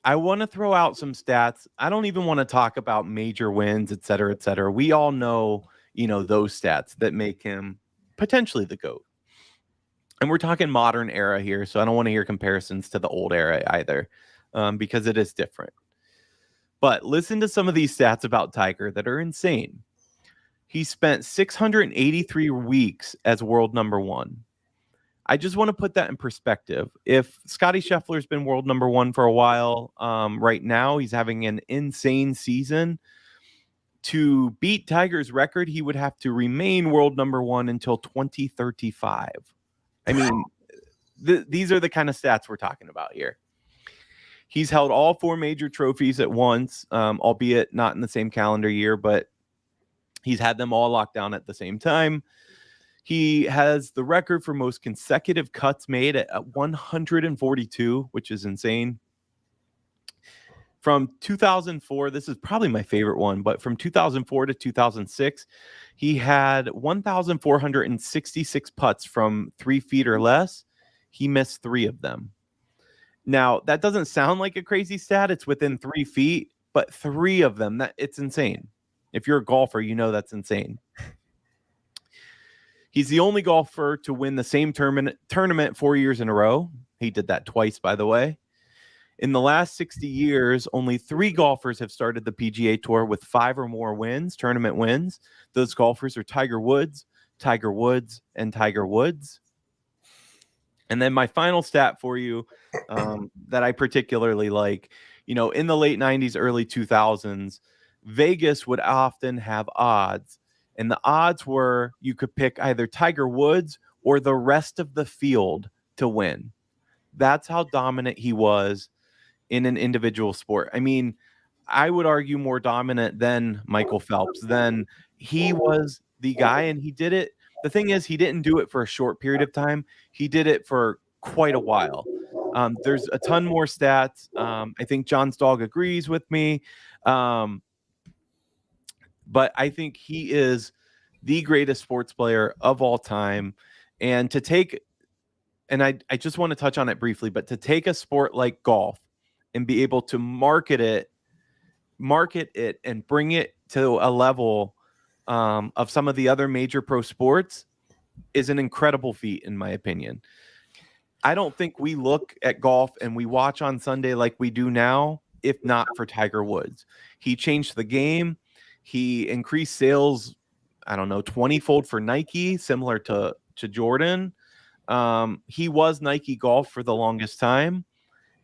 I want to throw out some stats. I don't even want to talk about major wins, et cetera, et cetera. We all know, those stats that make him potentially the GOAT. And we're talking modern era here, so I don't want to hear comparisons to the old era either, because it is different. But listen to some of these stats about Tiger that are insane. He spent 683 weeks as world number one. I just want to put that in perspective. If Scottie Scheffler's been world number one for a while, right now he's having an insane season. To beat Tiger's record, he would have to remain world number one until 2035. I mean, these are the kind of stats we're talking about here. He's held all four major trophies at once, albeit not in the same calendar year, but he's had them all locked down at the same time. He has the record for most consecutive cuts made at 142, which is insane. From 2004, this is probably my favorite one, but from 2004 to 2006, he had 1,466 putts from 3 feet or less. He missed 3 of them. Now, that doesn't sound like a crazy stat. It's within 3 feet, but 3 of them, it's insane. If you're a golfer, that's insane. He's the only golfer to win the same tournament 4 years in a row. He did that twice, by the way. In the last 60 years, only 3 golfers have started the PGA Tour with 5 or more wins, tournament wins. Those golfers are Tiger Woods, and Tiger Woods. And then my final stat for you that I particularly like, in the late 90s, early 2000s, Vegas would often have odds. And the odds were you could pick either Tiger Woods or the rest of the field to win. That's how dominant he was in an individual sport. I mean, I would argue more dominant than Michael Phelps. Then he was the guy, and he did it. The thing is, he didn't do it for a short period of time. He did it for quite a while. There's a ton more stats. I think John's dog agrees with me. But I think he is the greatest sports player of all time. And I just want to touch on it briefly, but to take a sport like golf and be able to market it and bring it to a level of some of the other major pro sports is an incredible feat, in my opinion. I don't think we look at golf and we watch on Sunday like we do now, if not for Tiger Woods. He changed the game. He increased sales, 20-fold for Nike, similar to Jordan. He was Nike Golf for the longest time.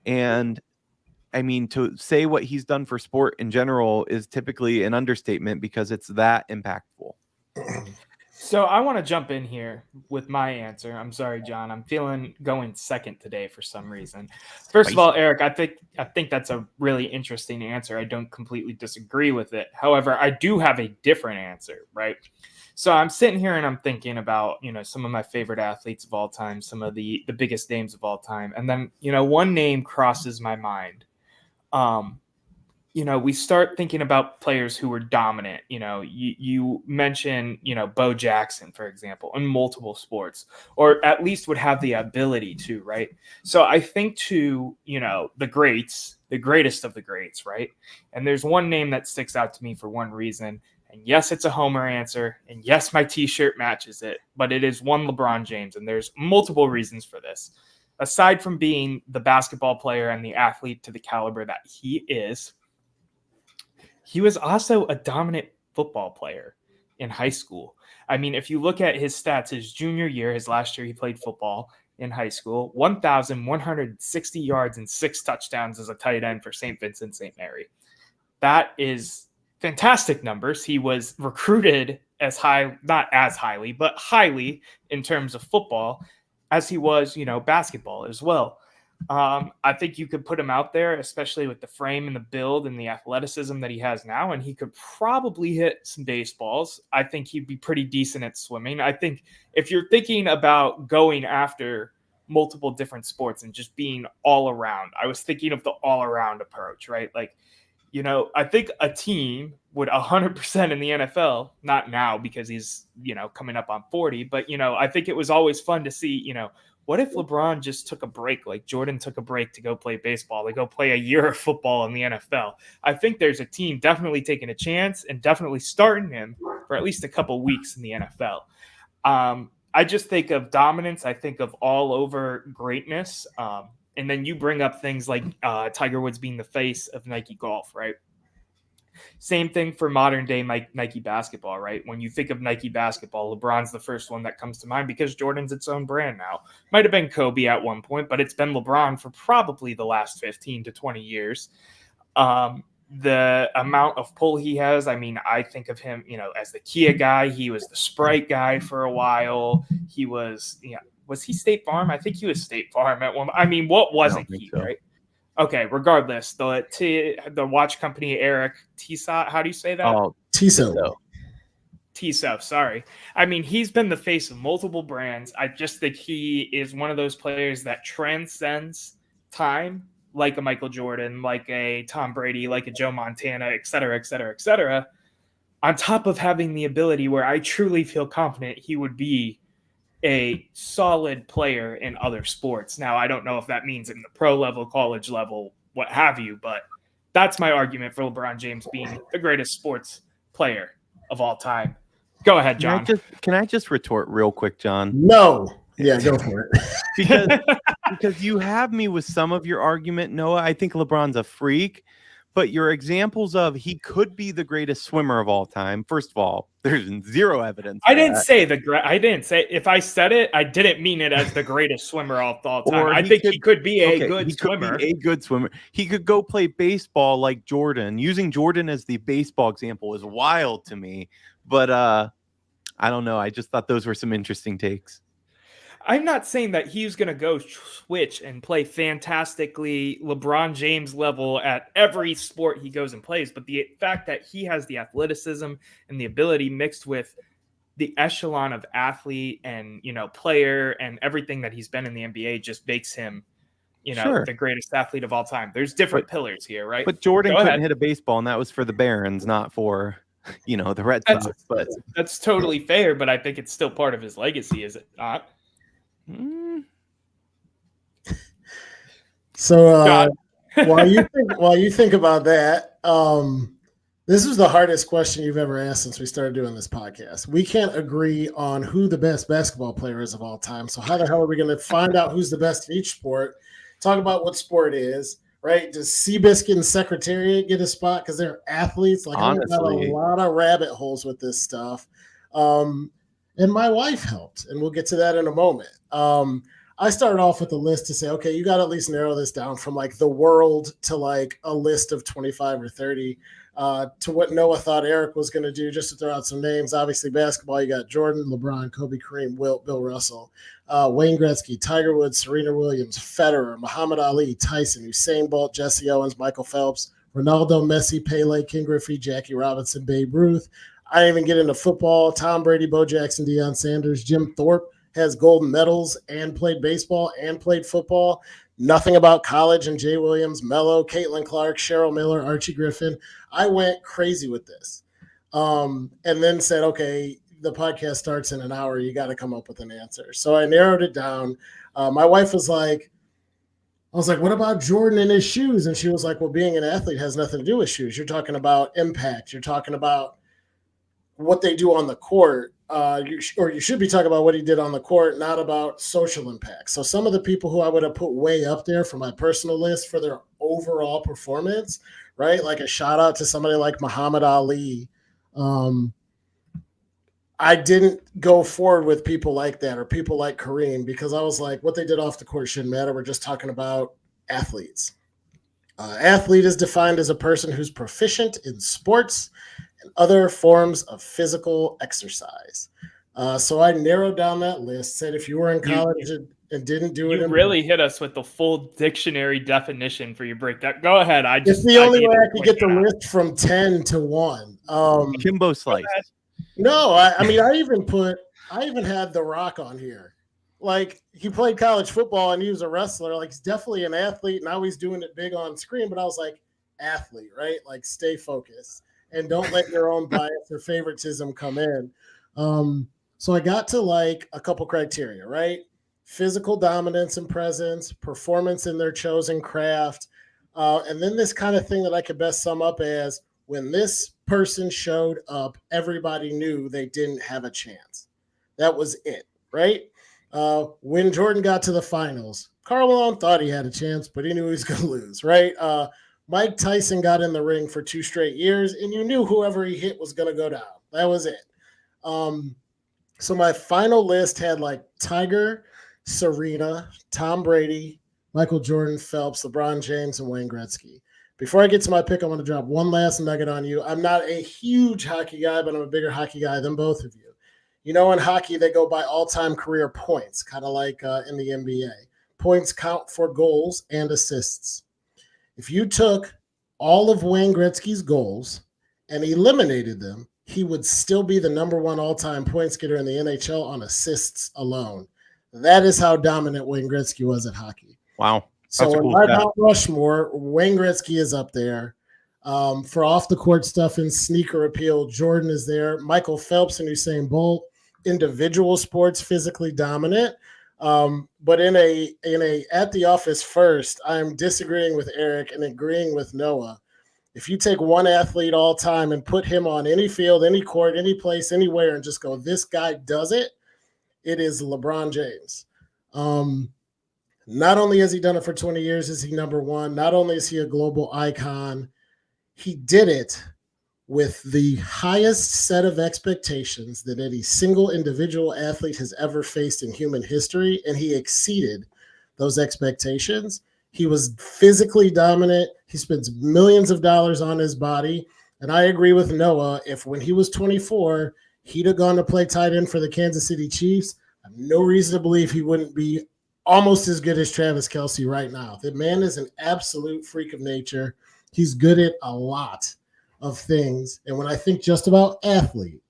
And I mean, to say what he's done for sport in general is typically an understatement because it's that impactful. So I want to jump in here with my answer. I'm sorry, John. I'm feeling going second today for some reason. First of all, Eric, I think that's a really interesting answer. I don't completely disagree with it. However, I do have a different answer, right? So I'm sitting here and I'm thinking about, some of my favorite athletes of all time, some of the biggest names of all time. And then, one name crosses my mind. We start thinking about players who were dominant. You mentioned, Bo Jackson, for example, in multiple sports, or at least would have the ability to, right? So I think to, the greats, the greatest of the greats, right? And there's one name that sticks out to me for one reason, And yes, it's a homer answer. And yes, my t-shirt matches it, but it is one LeBron James. And there's multiple reasons for this. Aside from being the basketball player and the athlete to the caliber that he is, he was also a dominant football player in high school. I mean, if you look at his stats, his junior year, his last year he played football in high school, 1,160 yards and 6 touchdowns as a tight end for St. Vincent St. Mary. That is fantastic numbers. He was recruited as high, not as highly, but highly in terms of football as he was, basketball as well. I think you could put him out there, especially with the frame and the build and the athleticism that he has now, and he could probably hit some baseballs. I think he'd be pretty decent at swimming. I think if you're thinking about going after multiple different sports and just being all around, I was thinking of the all around approach, right? Like, I think a team would 100% in the NFL, not now because he's, coming up on 40, but, I think it was always fun to see, what if LeBron just took a break, like Jordan took a break to go play baseball, to go play a year of football in the NFL? I think there's a team definitely taking a chance and definitely starting him for at least a couple weeks in the NFL. I just think of dominance. I think of all over greatness. And then you bring up things like Tiger Woods being the face of Nike Golf, right? Same thing for modern day Nike basketball, right? When you think of Nike basketball, LeBron's the first one that comes to mind because Jordan's its own brand now. Might have been Kobe at one point, but it's been LeBron for probably the last 15 to 20 years. The amount of pull he has, I mean, I think of him, as the Kia guy. He was the Sprite guy for a while. He was, was he State Farm? I think he was State Farm at one. I mean, what wasn't he, so. Right? Okay, regardless, the watch company, Erik, Tissot, how do you say that? Oh, Tissot. Tissot, sorry. I mean, he's been the face of multiple brands. I just think he is one of those players that transcends time, like a Michael Jordan, like a Tom Brady, like a Joe Montana, et cetera, et cetera, et cetera, on top of having the ability where I truly feel confident he would be a solid player in other sports. Now, I don't know if that means in the pro level, college level, what have you, but that's my argument for LeBron James being the greatest sports player of all time. Go ahead, John. Can I just retort real quick, John? No. Yeah, go for it. because you have me with some of your argument, Noah. I think LeBron's a freak. But your examples of he could be the greatest swimmer of all time. First of all, there's zero evidence. I didn't say if I said it, I didn't mean it as the greatest swimmer of all time. I think he could be a good swimmer. Could be a good swimmer. He could go play baseball like Jordan. Using Jordan as the baseball example is wild to me. But I don't know. I just thought those were some interesting takes. I'm not saying that he's going to go switch and play fantastically LeBron James level at every sport he goes and plays, but the fact that he has the athleticism and the ability mixed with the echelon of athlete and, player and everything that he's been in the NBA just makes him, the greatest athlete of all time. There's different pillars here, right? But Jordan couldn't hit a baseball, and that was for the Barons, not for, the Red Sox. But that's totally fair, but I think it's still part of his legacy, is it not? So while you think about that, this is the hardest question you've ever asked since we started doing this podcast. We can't agree on who the best basketball player is of all time. So how the hell are we going to find out who's the best in each sport? Talk about what sport it is, right? Does Seabiscuit and Secretariat get a spot because they're athletes? Like, I've got a lot of rabbit holes with this stuff. And my wife helped, and we'll get to that in a moment. I started off with a list to say, okay, you got to at least narrow this down from like the world to like a list of 25 or 30 to what Noah thought Erik was going to do, just to throw out some names. Obviously, basketball, you got Jordan, LeBron, Kobe, Kareem, Wilt, Bill Russell, Wayne Gretzky, Tiger Woods, Serena Williams, Federer, Muhammad Ali, Tyson, Usain Bolt, Jesse Owens, Michael Phelps, Ronaldo, Messi, Pele, King Griffey, Jackie Robinson, Babe Ruth. I didn't even get into football. Tom Brady, Bo Jackson, Deion Sanders, Jim Thorpe has gold medals and played baseball and played football. Nothing about college and Jay Williams, Mello, Caitlin Clark, Cheryl Miller, Archie Griffin. I went crazy with this and then said, okay, the podcast starts in an hour. You got to come up with an answer. So I narrowed it down. My wife was like, what about Jordan and his shoes? And she was like, well, being an athlete has nothing to do with shoes. You're talking about impact. You're talking about what they do on the court. You should be talking about what he did on the court, not about social impact. So some of the people who I would have put way up there for my personal list for their overall performance, right? Like a shout out to somebody like Muhammad Ali. I didn't go forward with people like that or people like Kareem because I was like, what they did off the court shouldn't matter. We're just talking about athletes. Athlete is defined as a person who's proficient in sports and other forms of physical exercise. So I narrowed down that list, said if you were in college and didn't do it. You really hit us with the full dictionary definition for your breakdown. Go ahead. It's the only way I could get the list from 10 to 1. Kimbo slice. No, I mean, I even had The Rock on here. Like, he played college football and he was a wrestler. Like, he's definitely an athlete. Now he's doing it big on screen. But I was like, athlete, right? Like, stay focused and don't let your own bias or favoritism come in. So I got to like a couple criteria, right? Physical dominance and presence, performance in their chosen craft, and then this kind of thing that I could best sum up as when this person showed up, everybody knew they didn't have a chance. That was it, right? When Jordan got to the finals, Karl Malone thought he had a chance, but he knew he was going to lose, right? Mike Tyson got in the ring for 2 straight years, and you knew whoever he hit was going to go down. That was it. So my final list had like Tiger, Serena, Tom Brady, Michael Jordan, Phelps, LeBron James, and Wayne Gretzky. Before I get to my pick, I want to drop one last nugget on you. I'm not a huge hockey guy, but I'm a bigger hockey guy than both of you. You know, in hockey, they go by all-time career points, kind of like in the NBA. Points count for goals and assists. If you took all of Wayne Gretzky's goals and eliminated them, he would still be the #1 all-time points getter in the NHL on assists alone. That is how dominant Wayne Gretzky was at hockey. Wow. So in my Mount Rushmore, Wayne Gretzky is up there. For off-the-court stuff and sneaker appeal, Jordan is there. Michael Phelps and Usain Bolt, individual sports, physically dominant. But in a at the office first, I'm disagreeing with Erik and agreeing with Noah. If you take one athlete all time and put him on any field, any court, any place, anywhere, and just go, this guy does it, it is LeBron James. Not only has he done it for 20 years, is he #1. Not only is he a global icon, he did it with the highest set of expectations that any single individual athlete has ever faced in human history, and he exceeded those expectations. He was physically dominant. He spends millions of dollars on his body. And I agree with Noah. If when he was 24, he'd have gone to play tight end for the Kansas City Chiefs, I have no reason to believe he wouldn't be almost as good as Travis Kelce right now. The man is an absolute freak of nature. He's good at a lot of things. And when I think just about athlete,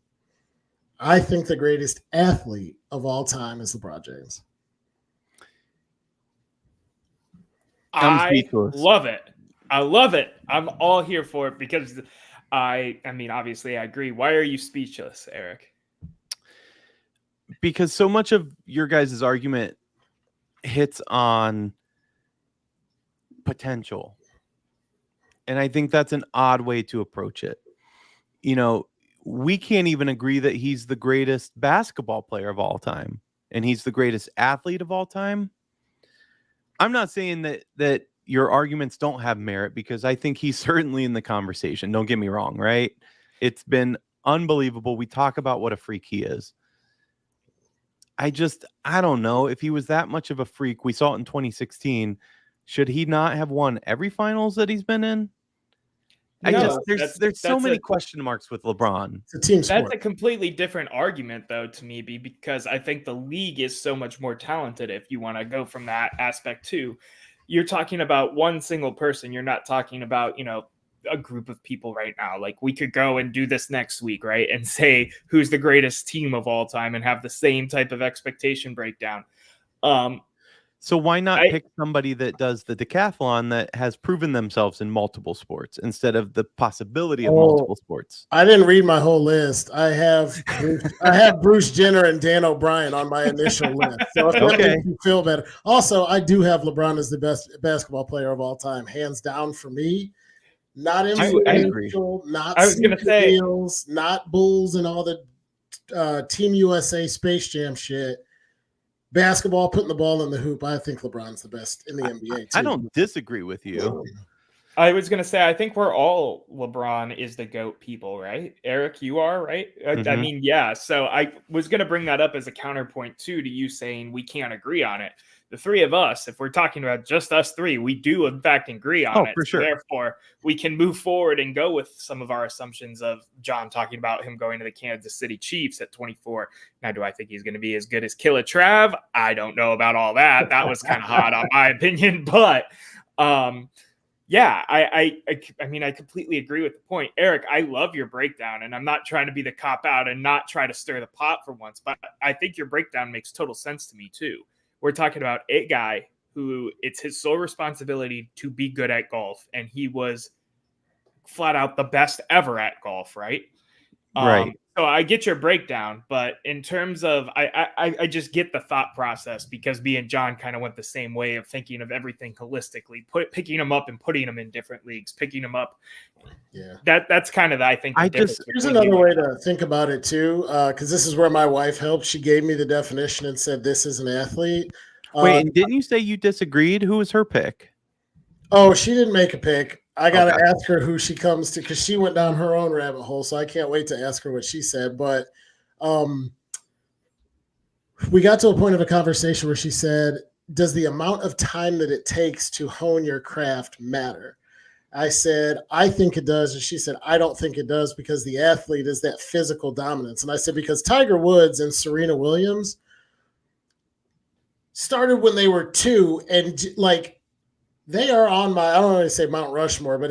I think the greatest athlete of all time is LeBron James. I love it. I love it. I'm all here for it because I mean, obviously I agree. Why are you speechless, Erik? Because so much of your guys' argument hits on potential. And I think that's an odd way to approach it. You know, we can't even agree that he's the greatest basketball player of all time and he's the greatest athlete of all time. I'm not saying that your arguments don't have merit because I think he's certainly in the conversation. Don't get me wrong, right? It's been unbelievable. We talk about what a freak he is. I don't know if he was that much of a freak. We saw it in 2016. Should he not have won every finals that he's been in? There's so many question marks with LeBron. It's a team sport. That's a completely different argument, though, to me, because I think the league is so much more talented. If you want to go from that aspect too, you're talking about one single person. You're not talking about, a group of people right now. Like we could go and do this next week, right? And say who's the greatest team of all time and have the same type of expectation breakdown. So why not pick somebody that does the decathlon that has proven themselves in multiple sports instead of the possibility of multiple sports? I didn't read my whole list. I have Bruce Jenner and Dan O'Brien on my initial list. So if that makes you feel better. Also, I do have LeBron as the best basketball player of all time, hands down for me. not I agree. influential, not I was gonna say- deals, not Bulls and all the Team USA Space Jam shit. Basketball, putting the ball in the hoop. I think LeBron's the best in the NBA. Too. I don't disagree with you. I was gonna say I think we're all LeBron is the GOAT people, right? Eric, you are, right? I Mhm. mean, yeah. So I was gonna bring that up as a counterpoint too to you saying we can't agree on it. The three of us, if we're talking about just us three, we do in fact agree on it. For sure. Therefore, we can move forward and go with some of our assumptions of John talking about him going to the Kansas City Chiefs at 24. Now, do I think he's going to be as good as Killer Trav? I don't know about all that. That was kind of hot on my opinion, but yeah, I mean, I completely agree with the point. Eric, I love your breakdown, and I'm not trying to be the cop out and not try to stir the pot for once, but I think your breakdown makes total sense to me too. We're talking about a guy who it's his sole responsibility to be good at golf, and he was flat out the best ever at golf, right? Right. So I get your breakdown, but in terms of I just get the thought process because me and John kind of went the same way of thinking of everything holistically, picking them up and putting them in different leagues, picking them up. Yeah, that's kind of I think. Here's another way to think about it too, because this is where my wife helped. She gave me the definition and said this is an athlete. Wait, and didn't you say you disagreed? Who was her pick? Oh, she didn't make a pick. I got to ask her who she comes to because she went down her own rabbit hole. So I can't wait to ask her what she said. But we got to a point of a conversation where she said, does the amount of time that it takes to hone your craft matter? I said, I think it does. And she said, I don't think it does because the athlete is that physical dominance. And I said, because Tiger Woods and Serena Williams started when they were 2 and like, they are on my, I don't want to say Mount Rushmore, but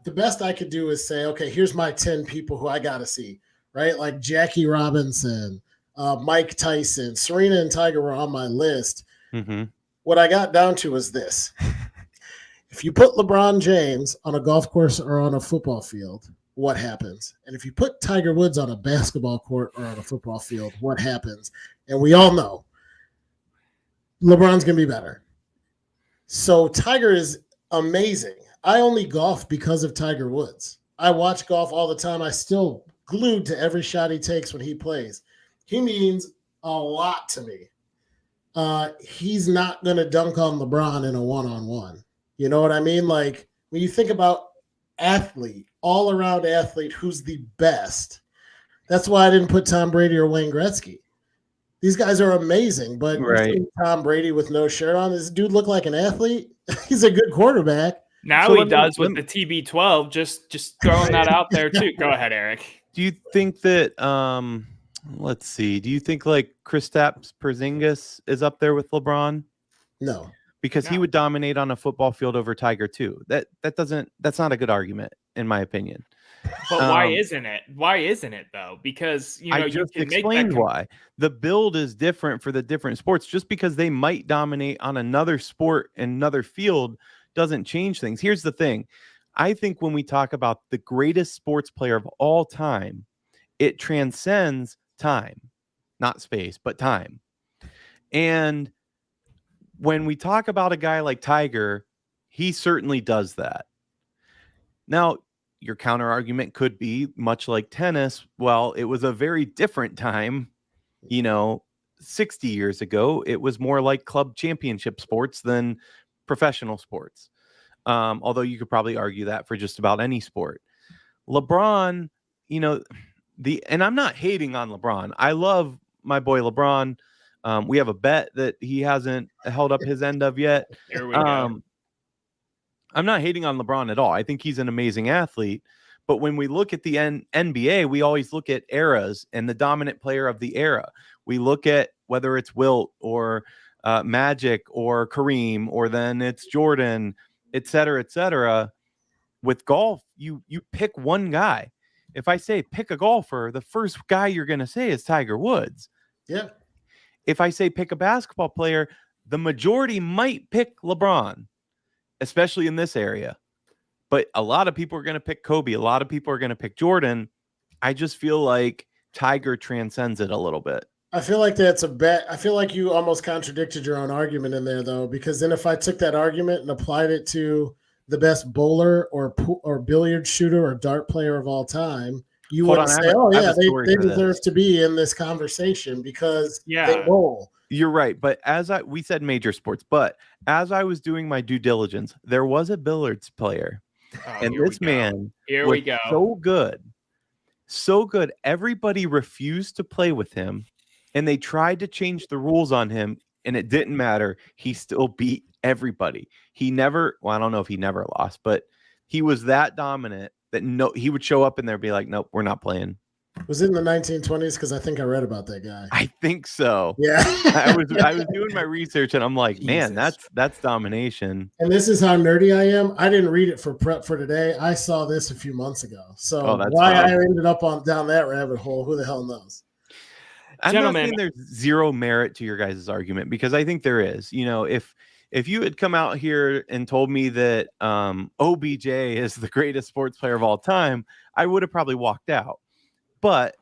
the best I could do is say, okay, here's my 10 people who I got to see, right? Like Jackie Robinson, Mike Tyson, Serena and Tiger were on my list. Mm-hmm. What I got down to was this. If you put LeBron James on a golf course or on a football field, what happens? And if you put Tiger Woods on a basketball court or on a football field, what happens? And we all know LeBron's going to be better. So Tiger is amazing. I only golf because of Tiger Woods. I watch golf all the time. I still glued to every shot he takes when he plays. He means a lot to me. He's not going to dunk on LeBron in a one-on-one. You know what I mean? Like when you think about athlete, all-around athlete who's the best, that's why I didn't put Tom Brady or Wayne Gretzky. These guys are amazing, but right. Tom Brady with no shirt on, does this dude look like an athlete? He's a good quarterback. Now so he does with the TB12. Just throwing that out there too. Go ahead, Eric. Do you think that let's see. Do you think like Kristaps Porzingis is up there with LeBron? No. Because he would dominate on a football field over Tiger too. That's not a good argument in my opinion. But why isn't it? Why isn't it though? Because I just explained why. The build is different for the different sports. Just because they might dominate on another sport and another field doesn't change things. Here's the thing. I think when we talk about the greatest sports player of all time, it transcends time, not space, but time. And when we talk about a guy like Tiger, he certainly does that. Now, your counter argument could be much like tennis. Well, it was a very different time, 60 years ago. It was more like club championship sports than professional sports. Although you could probably argue that for just about any sport. LeBron, and I'm not hating on LeBron. I love my boy LeBron. We have a bet that he hasn't held up his end of yet. Here we go. I'm not hating on LeBron at all. I think he's an amazing athlete. But when we look at the NBA, we always look at eras and the dominant player of the era. We look at whether it's Wilt or Magic or Kareem, or then it's Jordan, et cetera, et cetera. With golf, you pick one guy. If I say pick a golfer, the first guy you're going to say is Tiger Woods. Yeah. If I say pick a basketball player, the majority might pick LeBron, especially in this area. But a lot of people are going to pick Kobe. A lot of people are going to pick Jordan. I just feel like Tiger transcends it a little bit. I feel like that's a bet. I feel like you almost contradicted your own argument in there, though, because then if I took that argument and applied it to the best bowler or billiard shooter or dart player of all time, you Hold wouldn't on, say, "Oh I have yeah, a story they for deserve this. to be in this conversation because they Yeah. bowl." You're right, but we said major sports, but as I was doing my due diligence, there was a billiards player, Oh, and here we this go. man Here was we go. so good. Everybody refused to play with him, and they tried to change the rules on him, and it didn't matter. He still beat everybody. He never, well, I don't know if he never lost, but he was that dominant that he would show up in there and be like, nope, we're not playing. Was it in the 1920s? Because I think I read about that guy. I think so. Yeah. I was doing my research, and I'm like, man, Jesus. that's domination. And this is how nerdy I am. I didn't read it for prep for today. I saw this a few months ago. So Oh, that's why fine. I ended up down that rabbit hole, who the hell knows? I'm Gentlemen. not saying there's zero merit to your guys' argument, because I think there is. You know, if you had come out here and told me that OBJ is the greatest sports player of all time, I would have probably walked out. But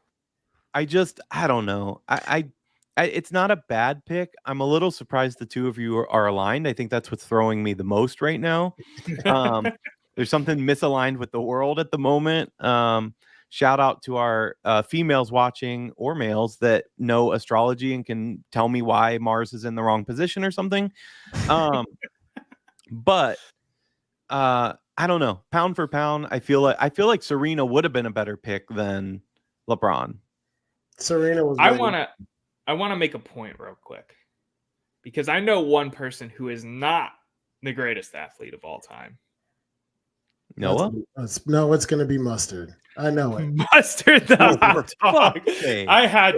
I don't know. I it's not a bad pick. I'm a little surprised the two of you are aligned. I think that's what's throwing me the most right now. There's something misaligned with the world at the moment. Shout out to our females watching, or males that know astrology and can tell me why Mars is in the wrong position or something. But I don't know. Pound for pound, I feel like Serena would have been a better pick than LeBron. Serena was. I want to make a point real quick, because I know one person who is not the greatest athlete of all time. Noah? No, it's going to be Mustard. I know it. Mustard the hot dog. Sake. I had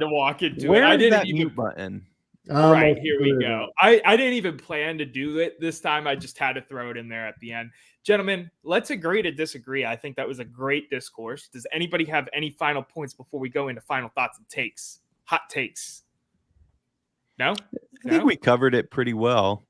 to walk into Where it. I is didn't that even mute button? Right, here we go. I didn't even plan to do it this time. I just had to throw it in there at the end. Gentlemen, let's agree to disagree. I think that was a great discourse. Does anybody have any final points before we go into final thoughts and takes? Hot takes? No? I think we covered it pretty well.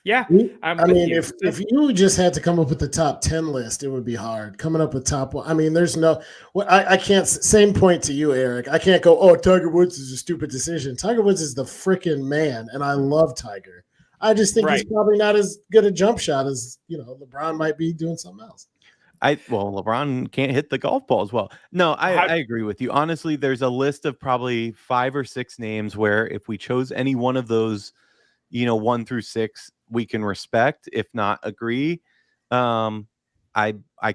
Yeah. I mean, if you just had to come up with the top 10 list, it would be hard. Coming up with top one. I mean, there's no – I can't – same point to you, Eric. I can't go, oh, Tiger Woods is a stupid decision. Tiger Woods is the freaking man, and I love Tiger. I just think he's probably not as good a jump shot as, LeBron might be doing something else. LeBron can't hit the golf ball as well. No, I agree with you. Honestly, there's a list of probably 5 or 6 names where if we chose any one of those, 1 through 6, we can respect, if not agree. I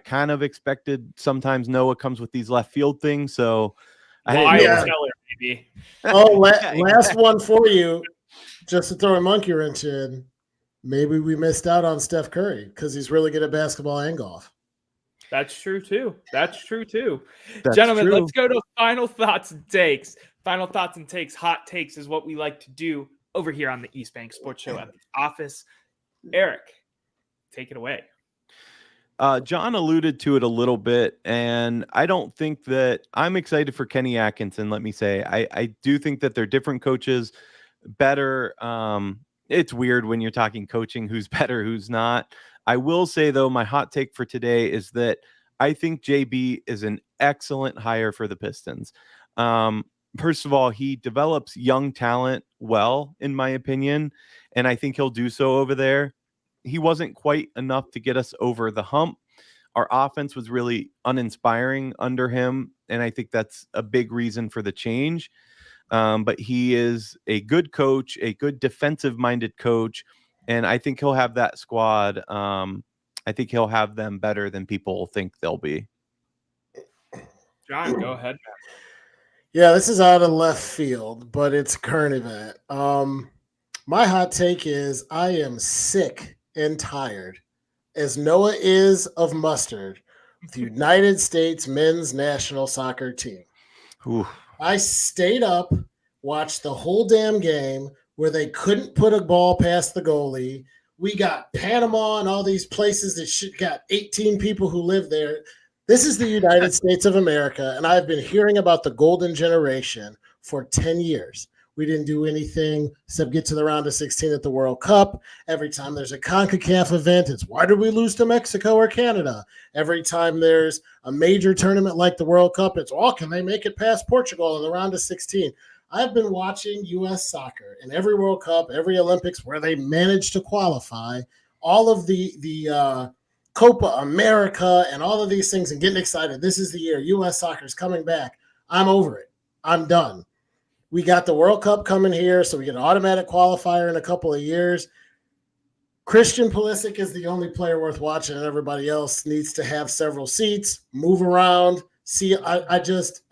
kind of expected sometimes Noah comes with these left field things, so I tell her, maybe. Oh, last one for you, just to throw a monkey wrench in. Maybe we missed out on Steph Curry because he's really good at basketball and golf. That's true too. Gentlemen, let's go to final thoughts and takes. Final thoughts and takes. Hot takes is what we like to do over here on the East Bank Sports Show at the office. Eric, take it away. John alluded to it a little bit, and I don't think that I'm excited for Kenny Atkinson. Let me say, I do think that they're different coaches, better. It's weird when you're talking coaching, who's better, who's not. I will say, though, my hot take for today is that I think JB is an excellent hire for the Pistons. First of all, he develops young talent well, in my opinion, and I think he'll do so over there. He wasn't quite enough to get us over the hump. Our offense was really uninspiring under him, and I think that's a big reason for the change. But he is a good coach, a good defensive-minded coach, and I think he'll have that squad. I think he'll have them better than people think they'll be. John, go ahead. Yeah, this is out of left field, but it's a current event. My hot take is I am sick and tired, as Noah is of Mustard, with the United States men's national soccer team. Ooh. I stayed up, watched the whole damn game where they couldn't put a ball past the goalie. We got Panama and all these places that got 18 people who live there. This is the United States of America, and I've been hearing about the golden generation for 10 years. We didn't do anything except get to the round of 16 at the World Cup. Every time there's a CONCACAF event, it's why did we lose to Mexico or Canada? Every time there's a major tournament like the World Cup, it's, can they make it past Portugal in the round of 16? I've been watching U.S. soccer in every World Cup, every Olympics where they managed to qualify all of the Copa America and all of these things and getting excited. This is the year. U.S. soccer is coming back. I'm over it. I'm done. We got the World Cup coming here, so we get an automatic qualifier in a couple of years. Christian Pulisic is the only player worth watching, and everybody else needs to have several seats, move around. See,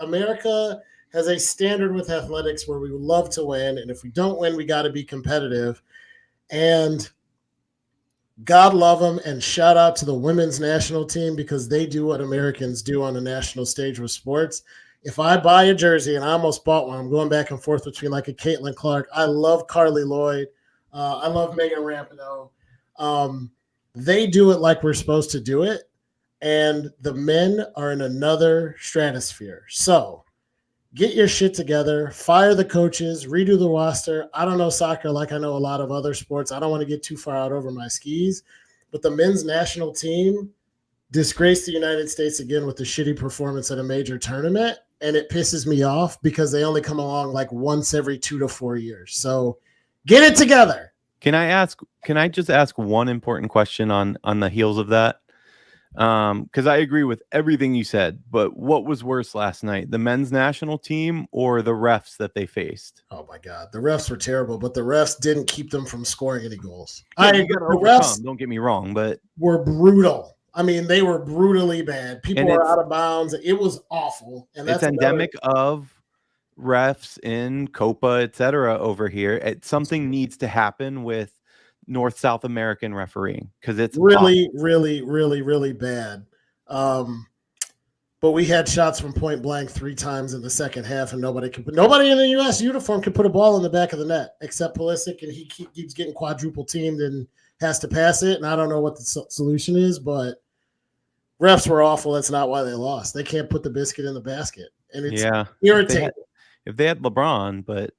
America has a standard with athletics where we love to win, and if we don't win, we got to be competitive. And God love them, and shout out to the women's national team because they do what Americans do on the national stage with sports. If I buy a jersey, and I almost bought one, I'm going back and forth between like a Caitlin Clark. I love Carly Lloyd. I love Megan Rapinoe. They do it like we're supposed to do it, and the men are in another stratosphere. So get your shit together, fire the coaches, redo the roster. I don't know soccer like I know a lot of other sports. I don't want to get too far out over my skis, but the men's national team disgraced the United States again with the shitty performance at a major tournament, and it pisses me off because they only come along like once every 2 to 4 years. So get it together. Can I just ask one important question on the heels of that? Because I agree with everything you said, but what was worse last night, the men's national team or the refs that they faced? Oh my God, the refs were terrible, but the refs didn't keep them from scoring any goals. Yeah, The refs don't get me wrong, but were brutal. I mean, they were brutally bad. People were out of bounds. It was awful. And that's it's endemic of refs in Copa, etc. over here. Something needs to happen with North South American refereeing because it's really, really, really, really bad. But we had shots from point blank 3 times in the second half, and nobody in the U.S. uniform could put a ball in the back of the net except Pulisic, and he keeps getting quadruple teamed and has to pass it. And I don't know what the solution is, but refs were awful. That's not why they lost. They can't put the biscuit in the basket, and it's irritating. If they had LeBron, but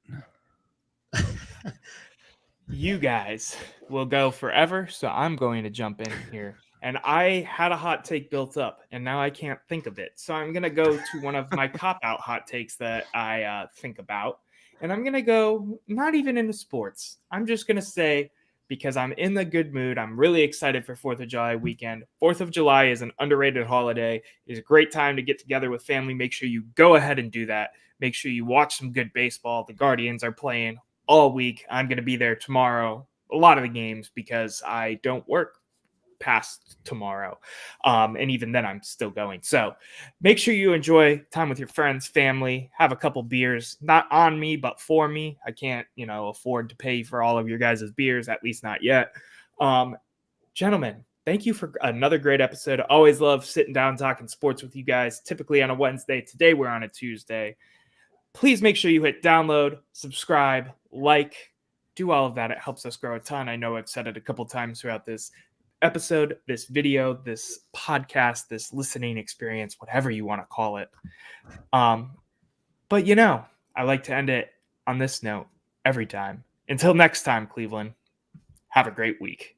you guys will go forever, so I'm going to jump in here. And I had a hot take built up, and now I can't think of it. So I'm going to go to one of my cop-out hot takes that I think about. And I'm going to go not even into sports. I'm just going to say, because I'm in the good mood, I'm really excited for 4th of July weekend. 4th of July is an underrated holiday. It's a great time to get together with family. Make sure you go ahead and do that. Make sure you watch some good baseball. The Guardians are playing all week. I'm going to be there tomorrow, a lot of the games, because I don't work past tomorrow. And even then I'm still going. So make sure you enjoy time with your friends, family, have a couple beers, not on me, but for me. I can't, afford to pay for all of your guys' beers, at least not yet. Gentlemen, thank you for another great episode. I always love sitting down, talking sports with you guys, typically on a Wednesday. Today we're on a Tuesday. Please make sure you hit download, subscribe, like, do all of that. It helps us grow a ton. I know I've said it a couple times throughout this episode, this video, this podcast, this listening experience, whatever you want to call it. But I like to end it on this note every time. Until next time, Cleveland, have a great week.